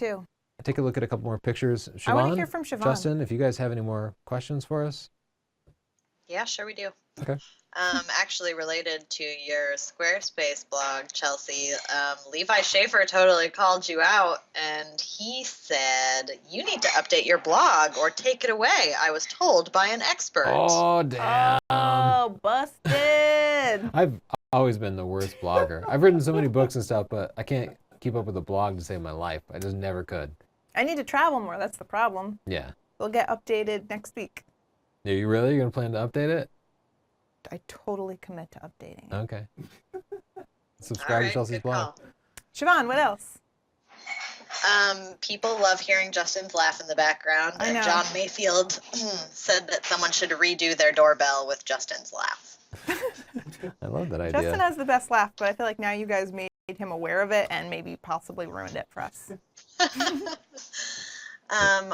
take a look at a couple more pictures. Siobhan, I want to hear from Siobhan. Justin, if you guys have any more questions for us. Yeah, sure we do. Okay. Actually related to your Squarespace blog, Chelsea, Levi Schaefer totally called you out, and he said you need to update your blog or take it away. I was told by an expert. Oh, damn. Oh, busted. I've always been the worst blogger. I've written so many books and stuff, but I can't keep up with a blog to save my life. I just never could. I need to travel more. That's the problem. Yeah. They'll get updated next week. Are you really? You're going to plan to update it? I totally commit to updating it. Okay. Subscribe to Chelsea's blog. Siobhan, what else? People love hearing Justin's laugh in the background. I know. And John Mayfield said that someone should redo their doorbell with Justin's laugh. I love that idea. Justin has the best laugh, but I feel like now you guys made him aware of it and maybe possibly ruined it for us.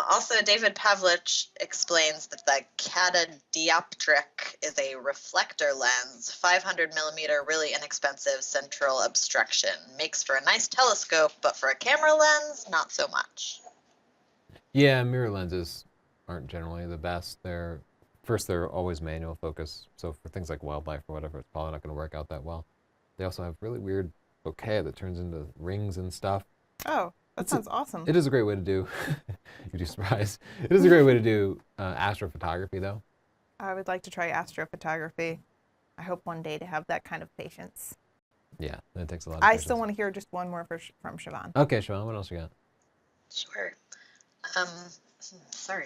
Also, David Pavlich explains that the catadioptric is a reflector lens, 500 millimeter, really inexpensive central obstruction. Makes for a nice telescope, but for a camera lens, not so much. Yeah, mirror lenses aren't generally the best. They're always manual focus. So for things like wildlife or whatever, it's probably not going to work out that well. They also have really weird bokeh that turns into rings and stuff. Oh. That sounds awesome. It is a great way to do, you'd be surprised. It is a great way to do astrophotography, though. I would like to try astrophotography. I hope one day to have that kind of patience. Yeah, that takes a lot of I patience. still want to hear just one more from Siobhan. Okay, Siobhan, what else you got? Sure. Sorry.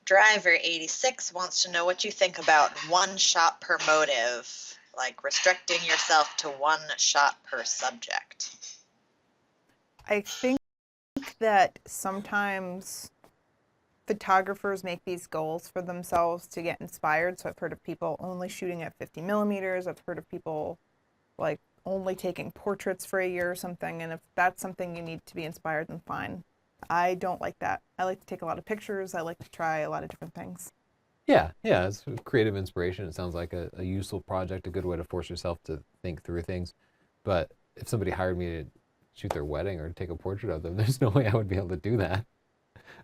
Driver86 wants to know what you think about one shot per motive, like restricting yourself to one shot per subject. I think that sometimes photographers make these goals for themselves to get inspired. So I've heard of people only shooting at 50 millimeters. I've heard of people like only taking portraits for a year or something. And if that's something you need to be inspired, then fine. I don't like that. I like to take a lot of pictures. I like to try a lot of different things. Yeah, it's creative inspiration. It sounds like a useful project, a good way to force yourself to think through things. But if somebody hired me to shoot their wedding or take a portrait of them, there's no way I would be able to do that.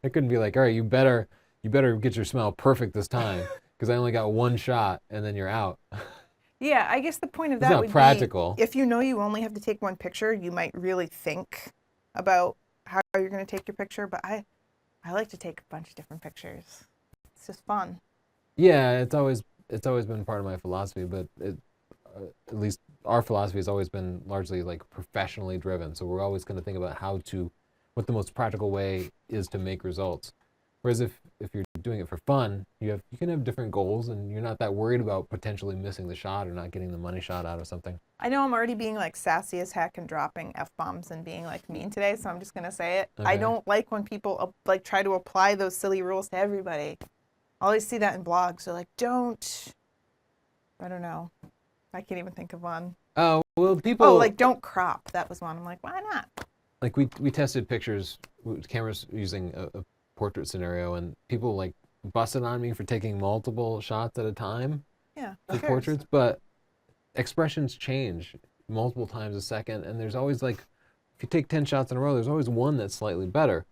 I couldn't be like, all right, you better get your smile perfect this time because I only got one shot and then you're out. Yeah, I guess the point of It's that not would practical. be if you know you only have to take one picture, you might really think about how you're going to take your picture. But I like to take a bunch of different pictures. It's just fun. Yeah, it's always been part of my philosophy, but at least our philosophy has always been largely like professionally driven. So we're always going to think about what the most practical way is to make results. Whereas if you're doing it for fun, you can have different goals, and you're not that worried about potentially missing the shot or not getting the money shot out of something. I know I'm already being like sassy as heck and dropping F-bombs and being like mean today, so I'm just going to say it. Okay. I don't like when people like try to apply those silly rules to everybody. I always see that in blogs. They're like, I don't know. I can't even think of one. Oh, well, people... Oh, like don't crop. That was one. I'm like, why not? Like we tested pictures with cameras using a portrait scenario, and people like busted on me for taking multiple shots at a time Yeah, for portraits, but expressions change multiple times a second, and there's always like, if you take 10 shots in a row, there's always one that's slightly better.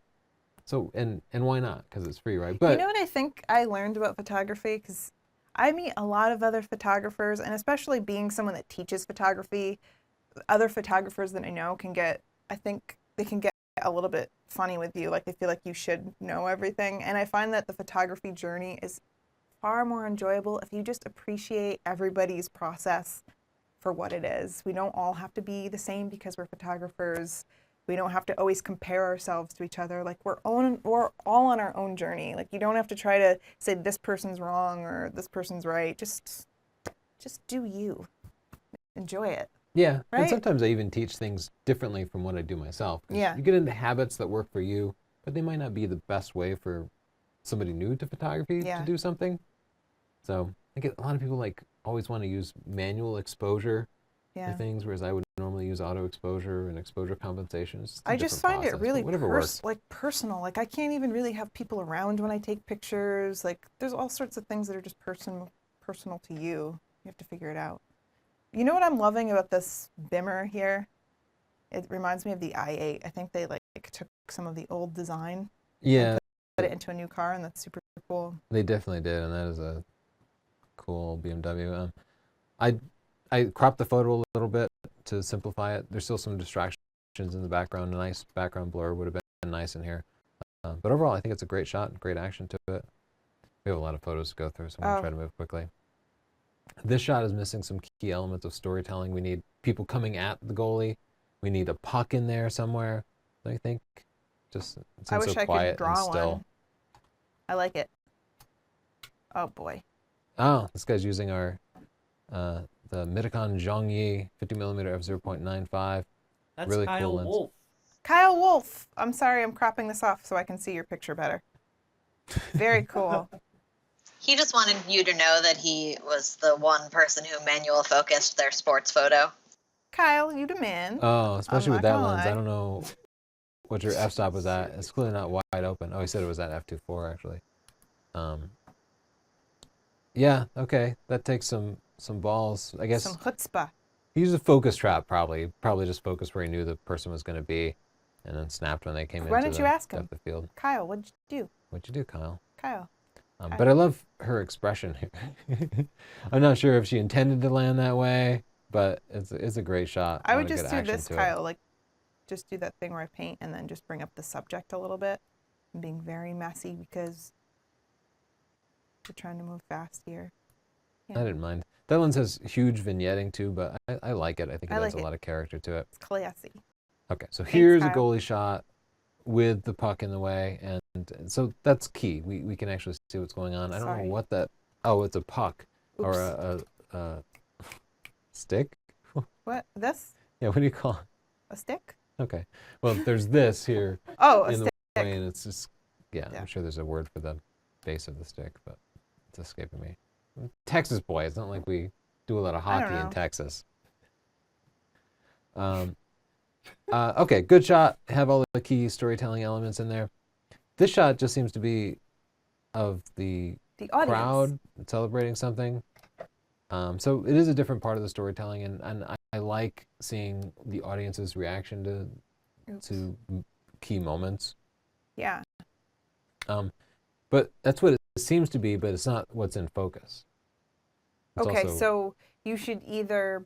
So, and why not? Because it's free, right? But you know what I think I learned about photography? Because I meet a lot of other photographers, and especially being someone that teaches photography, other photographers that I know I think they can get a little bit funny with you. Like they feel like you should know everything. And I find that the photography journey is far more enjoyable if you just appreciate everybody's process for what it is. We don't all have to be the same because we're photographers. We don't have to always compare ourselves to each other. Like we're all on our own journey. Like you don't have to try to say this person's wrong or this person's right. Just do you. Enjoy it. yeah, Right? and sometimes I even teach things differently from what I do myself. 'Cause Yeah. you get into habits that work for you, but they might not be the best way for somebody new to photography to do something. So I get a lot of people like always want to use manual exposure for things, whereas I would normally use auto exposure and exposure compensation. I just find it really works. personal. Like I can't even really have people around when I take pictures. Like there's all sorts of things that are just personal to you. You have to figure it out. You know what I'm loving about this Bimmer here? It reminds me of the i8. I think they like took some of the old design, Yeah, put it into a new car, and that's super cool. they definitely did, and that is a cool BMW. I cropped the photo a little bit to simplify it. There's still some distractions in the background. A nice background blur would have been nice in here. But overall, I think it's a great shot, great action to it. We have a lot of photos to go through, so I'm going to try to move quickly. This shot is missing some key elements of storytelling. We need people coming at the goalie. We need a puck in there somewhere, I think. Just it I seems wish so I quiet could draw and still. one. I like it. Oh boy. Oh, this guy's using our the Mitakon Zhongyi 50mm f/0.95. That's really Kyle cool lens. Wolf. Kyle Wolf. I'm sorry, I'm cropping this off so I can see your picture better. Very cool. He just wanted you to know that he was the one person who manual focused their sports photo. Kyle, you the man. Oh, especially I'm with not that gonna lens. lie. I don't know what your f-stop was at. It's clearly not wide open. Oh, he said it was at f2.4 actually. Yeah, okay. That takes some balls. I guess Some chutzpah. he used a focus trap probably. Probably just focused where he knew the person was going to be, and then snapped when they came Why into didn't you ask him? the field. Kyle, what'd you do? What'd you do, Kyle? Kyle. But I love her expression here. I'm not sure if she intended to land that way, but it's a great shot. I would Lot of just good do action this, to it. Kyle, like just do that thing where I paint and then just bring up the subject a little bit. I'm being very messy because we're trying to move fast here. I didn't mind. That lens has huge vignetting too, but I like it. I think it adds a lot of character to it. It's classy. Okay, so here's a Kyle. goalie shot with the puck in the way, and so that's key. We can actually see what's going on. I don't know what that. Oh, it's a puck. Oops. Or a stick. What? This? Yeah, what do you call it? A stick? Okay. Well, there's this here Oh, a in stick. the way, and it's just yeah. I'm sure there's a word for the base of the stick, but it's escaping me. Texas boy. It's not like we do a lot of hockey in Texas. Okay, good shot. Have all the key storytelling elements in there. This shot just seems to be of the crowd celebrating something. So it is a different part of the storytelling, and I like seeing the audience's reaction to key moments. Yeah. But that's what it seems to be, but it's not what's in focus. It's Okay, also, so you should either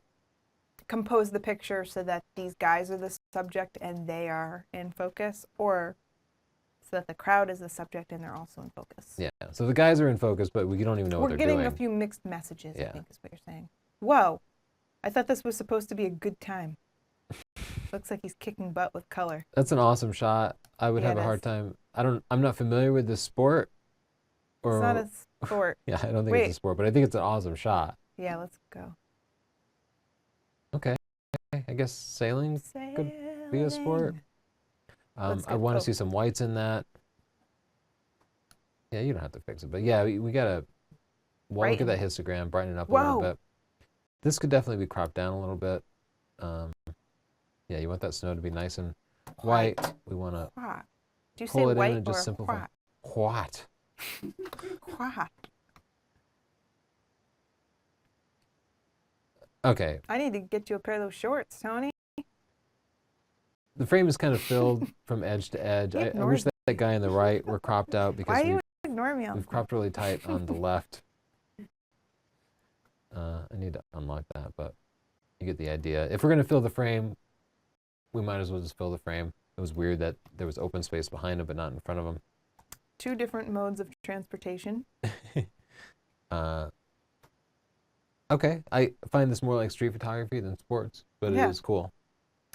compose the picture so that these guys are the subject and they are in focus, or so that the crowd is the subject and they're also in focus. yeah. So the guys are in focus, but we don't even know what they're doing. We're getting a few mixed messages, Yeah. I think is what you're saying. Whoa. I thought this was supposed to be a good time. Looks like he's kicking butt with color. That's an awesome shot. I would Yeah, have it a hard is. time. I'm not familiar with this sport. It's not Or a sport. yeah, I don't think it's a Wait. sport, but I think it's an awesome shot. Yeah, let's go. Okay, I guess sailing could be a sport. Let's I go. want to see some whites in that. Yeah, you don't have to fix it, but yeah, we gotta. Well, look at that histogram, brighten it up a little Whoa. bit. This could definitely be cropped down a little bit. Yeah, you want that snow to be nice and white. We want to What? Do you say pull it in white and just or simplify. what? What? What? Okay, I need to get you a pair of those shorts, Tony. the frame is kind of filled from edge to edge. He I ignores wish that guy on the right were cropped out Why because are you ignoring me? we've cropped really tight on the left. I need to unlock that, but you get the idea. If we're going to fill the frame, we might as well just fill the frame. It was weird that there was open space behind him, but not in front of him. Two different modes of transportation. Okay, I find this more like street photography than sports, but Yeah. it is cool.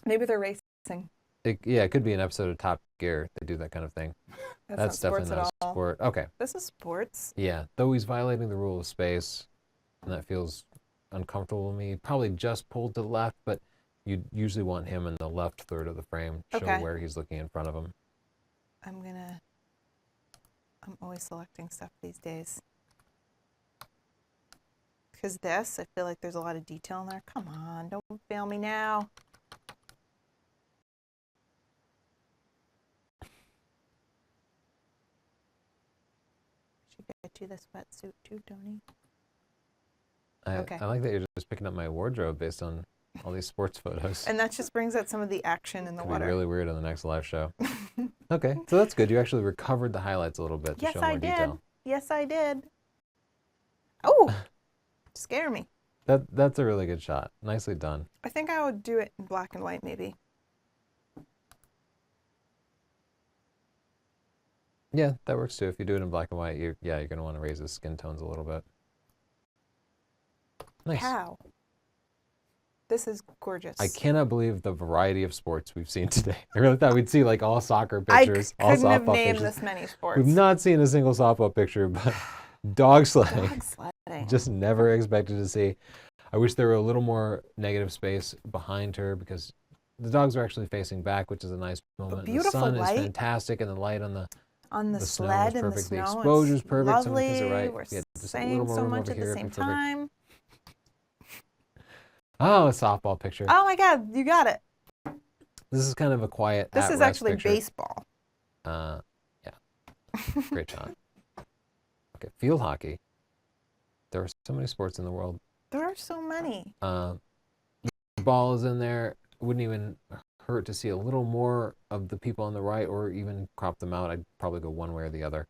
Maybe they're racing. Yeah, it could be an episode of Top Gear. They do that kind of thing. That's That's not sports definitely not at a all. sport. Okay, This is sports. yeah, though he's violating the rule of space, and that feels uncomfortable to me. Probably just pulled to the left, but you usually want him in the left third of the frame, show Okay. where he's looking in front of him. I'm always selecting stuff these days. Because this, I feel like there's a lot of detail in there. Come on, don't fail me now. Should get you this wetsuit too, Tony. Okay. I like that you're just picking up my wardrobe based on all these sports photos. And that just brings out some of the action in the Could water. be really weird on the next live show. Okay, so that's good. You actually recovered the highlights a little bit to Yes, show more I did. detail. Yes, I did. Oh, scare me. That's a really good shot. Nicely done. I think I would do it in black and white, maybe. Yeah, that works too. If you do it in black and white, you're going to want to raise his skin tones a little bit. Nice. How? This is gorgeous. I cannot believe the variety of sports we've seen today. I really thought we'd see like all soccer pictures, I all couldn't have softball named pictures. this many sports. We've not seen a single softball picture, but dog sledding. Dog sledding. Just never expected to see. I wish there were a little more negative space behind her because the dogs are actually facing back, which is a nice moment. beautiful the sun light. is fantastic, and the light on the on the snow sled is and the perfect. snow. The exposure is it's perfect. Some of the lovely. kids are right. We're Yeah, just a saying little more so room much over at here the would same be perfect. time. Oh, a softball picture. Oh my God, you got it. This is kind of a quiet. This is at-rest actually picture. baseball. Yeah, great shot. Okay, field hockey. There are so many sports in the world. There are so many. The ball is in there. It wouldn't even hurt to see a little more of the people on the right, or even crop them out. I'd probably go one way or the other.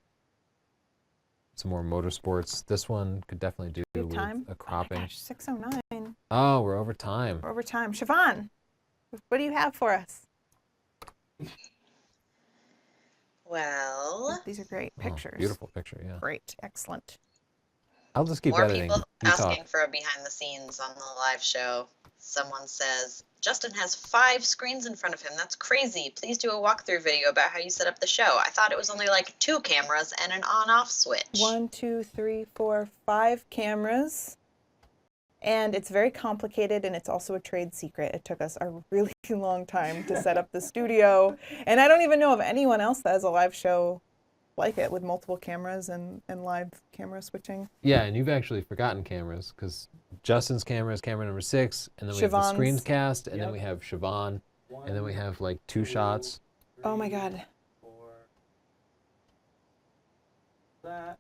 Some more motorsports. This one could definitely do with Time? a cropping. Oh my gosh, 6:09. Oh, we're over time. We're over time. Siobhan, what do you have for us? Well, These are great Oh, pictures. beautiful picture, yeah. Great. Excellent. I'll just keep more editing. people You talk. asking for a behind the scenes on the live show. Someone says, Justin has 5 screens in front of him. That's crazy. Please do a walkthrough video about how you set up the show. I thought it was only like 2 cameras and an on-off switch. 1, 2, 3, 4, 5 cameras. And it's very complicated, and it's also a trade secret. It took us a really long time to set up the studio. And I don't even know of anyone else that has a live show like it with multiple cameras and live camera switching. Yeah, and you've actually forgotten cameras because Justin's camera is camera number 6, and then we have the Siobhan's. screencast, and then we have Siobhan, and then we have like 2 shots. Oh my God. 4. That.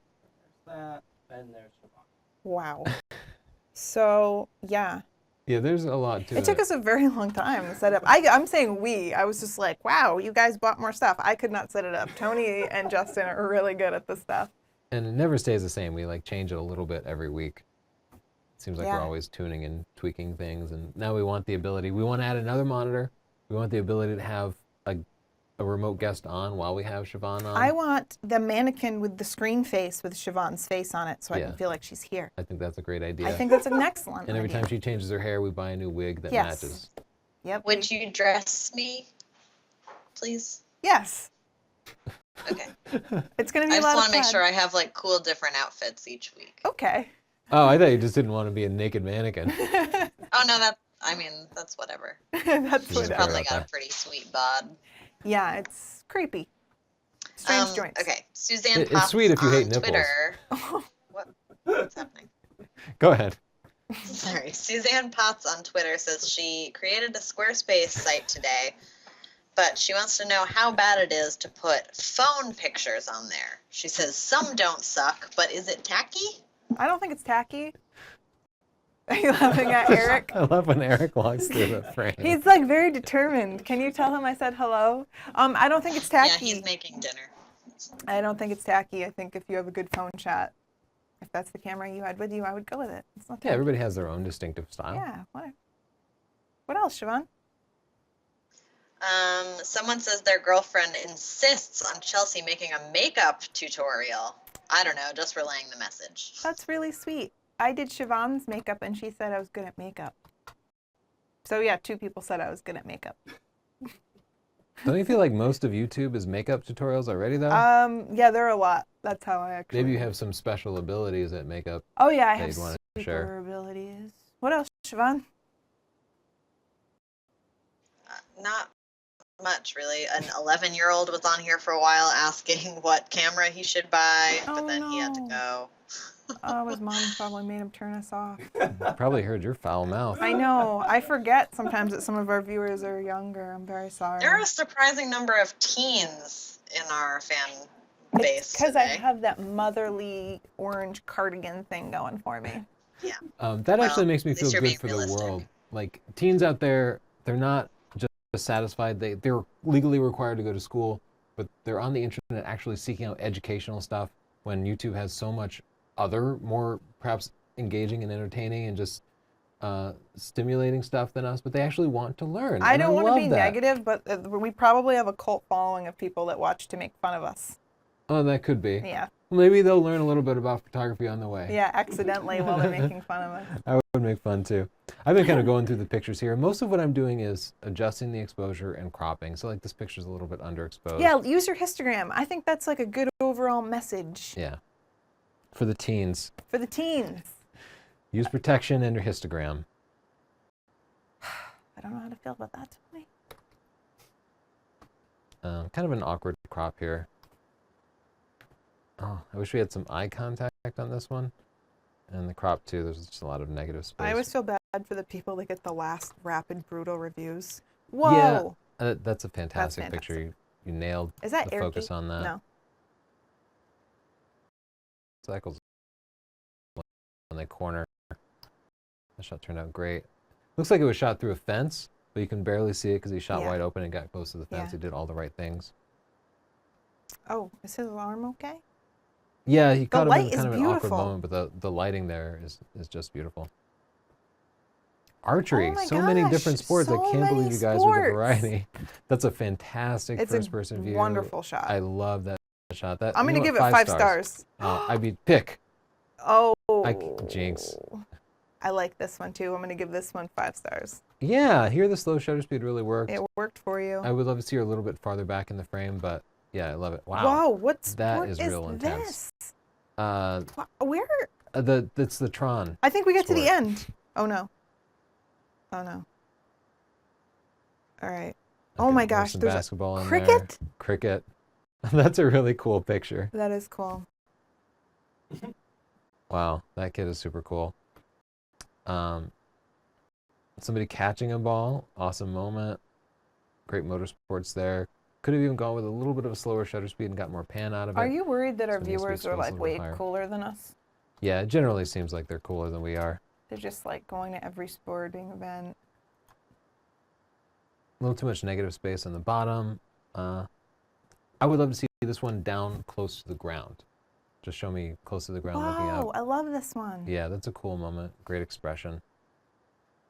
There's that. And there's Siobhan. Wow. So, yeah. Yeah, there's a lot to it. It took us a very long time to set up. I'm saying we. I was just like, wow, you guys bought more stuff. I could not set it up. Tony and Justin are really good at this stuff. And it never stays the same. We like change it a little bit every week. It seems like Yeah. we're always tuning and tweaking things. And now we want the ability. We want to add another monitor. We want the ability to have a a remote guest on while we have Siobhan on. I want the mannequin with the screen face with Siobhan's face on it so I Yeah. can feel like she's here. I think that's a great idea. I think that's an excellent and every idea. time she changes her hair, we buy a new wig that Yes. matches. Yep. Would you dress me, please? Yes. Okay. It's going to be I a just lot want of to make fun. sure I have like cool different outfits each week. Okay. Oh, I thought you just didn't want to be a naked mannequin. Oh no, that's whatever. That's She's what fair Probably about got that. a pretty sweet bod. Yeah, it's creepy. Strange joints. Okay, Suzanne It's Potts sweet if you on hate nipples. Twitter. What's happening? Go ahead. Sorry, Suzanne Potts on Twitter says she created a Squarespace site today, but she wants to know how bad it is to put phone pictures on there. She says some don't suck, but is it tacky? I don't think it's tacky. Are you laughing at Eric? I love when Eric walks through the frame. He's like very determined. Can you tell him I said hello? I don't think it's tacky. Yeah, he's making dinner. I don't think it's tacky. I think if you have a good phone shot, if that's the camera you had with you, I would go with it. It's not Yeah, tacky. everybody has their own distinctive style. Yeah. What else, Siobhan? Someone says their girlfriend insists on Chelsea making a makeup tutorial. I don't know, just relaying the message. That's really sweet. I did Siobhan's makeup and she said I was good at makeup. So yeah, 2 people said I was good at makeup. Don't you feel like most of YouTube is makeup tutorials already, though? Yeah, there are a lot. That's how I actually. Maybe you have some special abilities at makeup. Oh yeah, I that have you'd wanna super share. abilities. What else, Siobhan? Not much, really. An 11-year-old was on here for a while asking what camera he should buy, but Oh, then he had to no. go. Oh, his mom probably made him turn us off. Probably heard your foul mouth. I know. I forget sometimes that some of our viewers are younger. I'm very sorry. There are a surprising number of teens in our fan base Because I today. have that motherly orange cardigan thing going for me. Yeah. That actually Well, makes me at feel least you're good being for the realistic. world. Like, teens out there, they're not just satisfied. They're legally required to go to school, but they're on the internet actually seeking out educational stuff when YouTube has so much other, more perhaps engaging and entertaining and just stimulating stuff than us, but they actually want to learn. I and don't want to love be that. negative, but we probably have a cult following of people that watch to make fun of us. Oh, that could be. Yeah. Maybe they'll learn a little bit about photography on the way. Yeah, accidentally while they're making fun of us. I would make fun too. I've been kind of going through the pictures here. Most of what I'm doing is adjusting the exposure and cropping. So like this picture's a little bit underexposed. Yeah, use your histogram. I think that's like a good overall message Yeah. For the teens. for the teens. Use protection and your histogram. I don't know how to feel about that, Tony. Kind of an awkward crop here. Oh, I wish we had some eye contact on this one. And the crop too, there's just a lot of negative space. I always feel bad for the people that get the last rapid, brutal reviews. Whoa! Yeah, that's a fantastic fantastic. picture. You nailed Is that the Eric? focus on that. No. Cycles when they corner. That shot turned out great. Looks like it was shot through a fence, but you can barely see it because he shot Yeah. wide open and got close to the fence. Yeah. He did all the right things. Oh, is his alarm okay? Yeah, he caught him light in is kind of an awkward beautiful. moment, but the lighting there is just beautiful. Archery, Oh my so many different gosh, sports. I so can't believe many you guys with the sports. variety. That's a fantastic It's a first-person view. wonderful shot. I love that shot. That I'm you gonna know give what, it 5 stars. I'd be pick. Oh. Jinx. I like this one too. I'm gonna give this one 5 stars. Yeah, here the slow shutter speed really worked. It worked for you. I would love to see her a little bit farther back in the frame, but yeah, I love it. Wow. Whoa, what That sport is is real intense. this? Where? That's the Tron. I think we get to the sport. end. Oh no. Oh no. All right. Oh Okay, my there's gosh, some there's basketball a in cricket. there. Cricket. That's a really cool picture. That is cool. Wow, that kid is super cool. Somebody catching a ball, awesome moment. Great motorsports there. Could have even gone with a little bit of a slower shutter speed and got more pan out of it. Are you worried that our So it needs to be viewers are exposed a like little bit way higher. cooler than us? Yeah, it generally seems like they're cooler than we are. They're just like going to every sporting event. A little too much negative space on the bottom. I would love to see this one down close to the ground. Just show me close to the ground looking Wow, up. I love this one. Yeah, that's a cool moment. Great expression.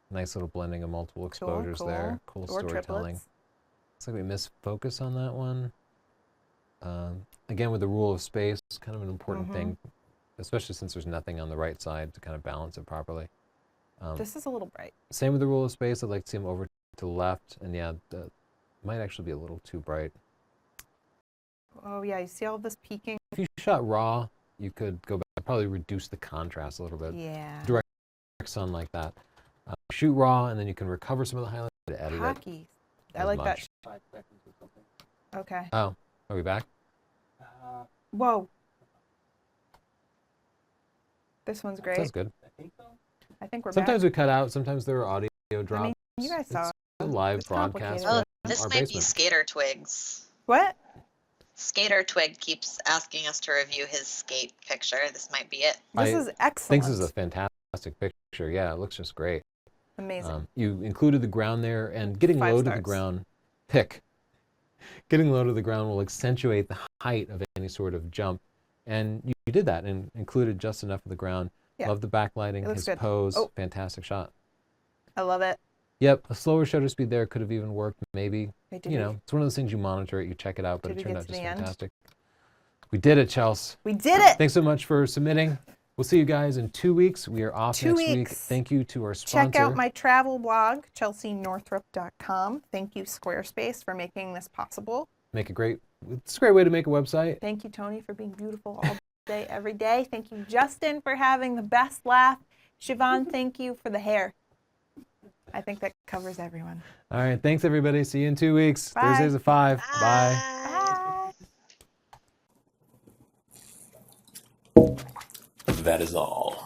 Nice little blending of multiple exposures there. Cool Or storytelling. triplets. Looks like we missed focus on that one. Again, with the rule of space, kind of an important thing, especially since there's nothing on the right side to kind of balance it properly. This is a little bright. Same with the rule of space. I'd like to see them over to the left, and yeah, might actually be a little too bright. Oh yeah, you see all this peeking? If you shot raw, you could go back, probably reduce the contrast a little bit. Yeah. Direct sun like that. Shoot raw, and then you can recover some of the highlights to edit it. Hockey. I as like much. that. 5 seconds or something. Okay. Oh, are we back? Whoa. This one's great. Sounds good. I think so. I think we're Sometimes back. we cut out. Sometimes there are audio drops. I mean, you guys saw It's it. a live It's broadcast. complicated. Oh, from this our might be basement. Skater Twigs. What? Skater Twig keeps asking us to review his skate picture. This might be it. This I is I excellent. think this is a fantastic picture. Yeah, it looks just great. Amazing. You included the ground there, and getting 5 low to the stars. ground, getting low to the ground will accentuate the height of any sort of jump, and you did that and included just enough of the ground. Yeah. Love the backlighting, It looks his good. pose, Oh. fantastic shot. I love it. Yep, a slower shutter speed there could have even worked, maybe. Wait, did You we- know, it's one of those things you monitor it, you check it out, but Did it we turned get out to just the end? fantastic. We did it, Chelsea. We did it. Thanks so much for submitting. We'll see you guys in 2 weeks. We are off 2 next week. weeks. Thank you to our sponsor. Check out my travel blog, chelseanorthrup.com. Thank you, Squarespace, for making this possible. It's a great way to make a website. Thank you, Tony, for being beautiful all day, every day. Thank you, Justin, for having the best laugh. Siobhan, thank you for the hair. I think that covers everyone. All right, thanks everybody. See you in 2 weeks. Bye. Thursdays at 5. Bye. Bye. Bye. That is all.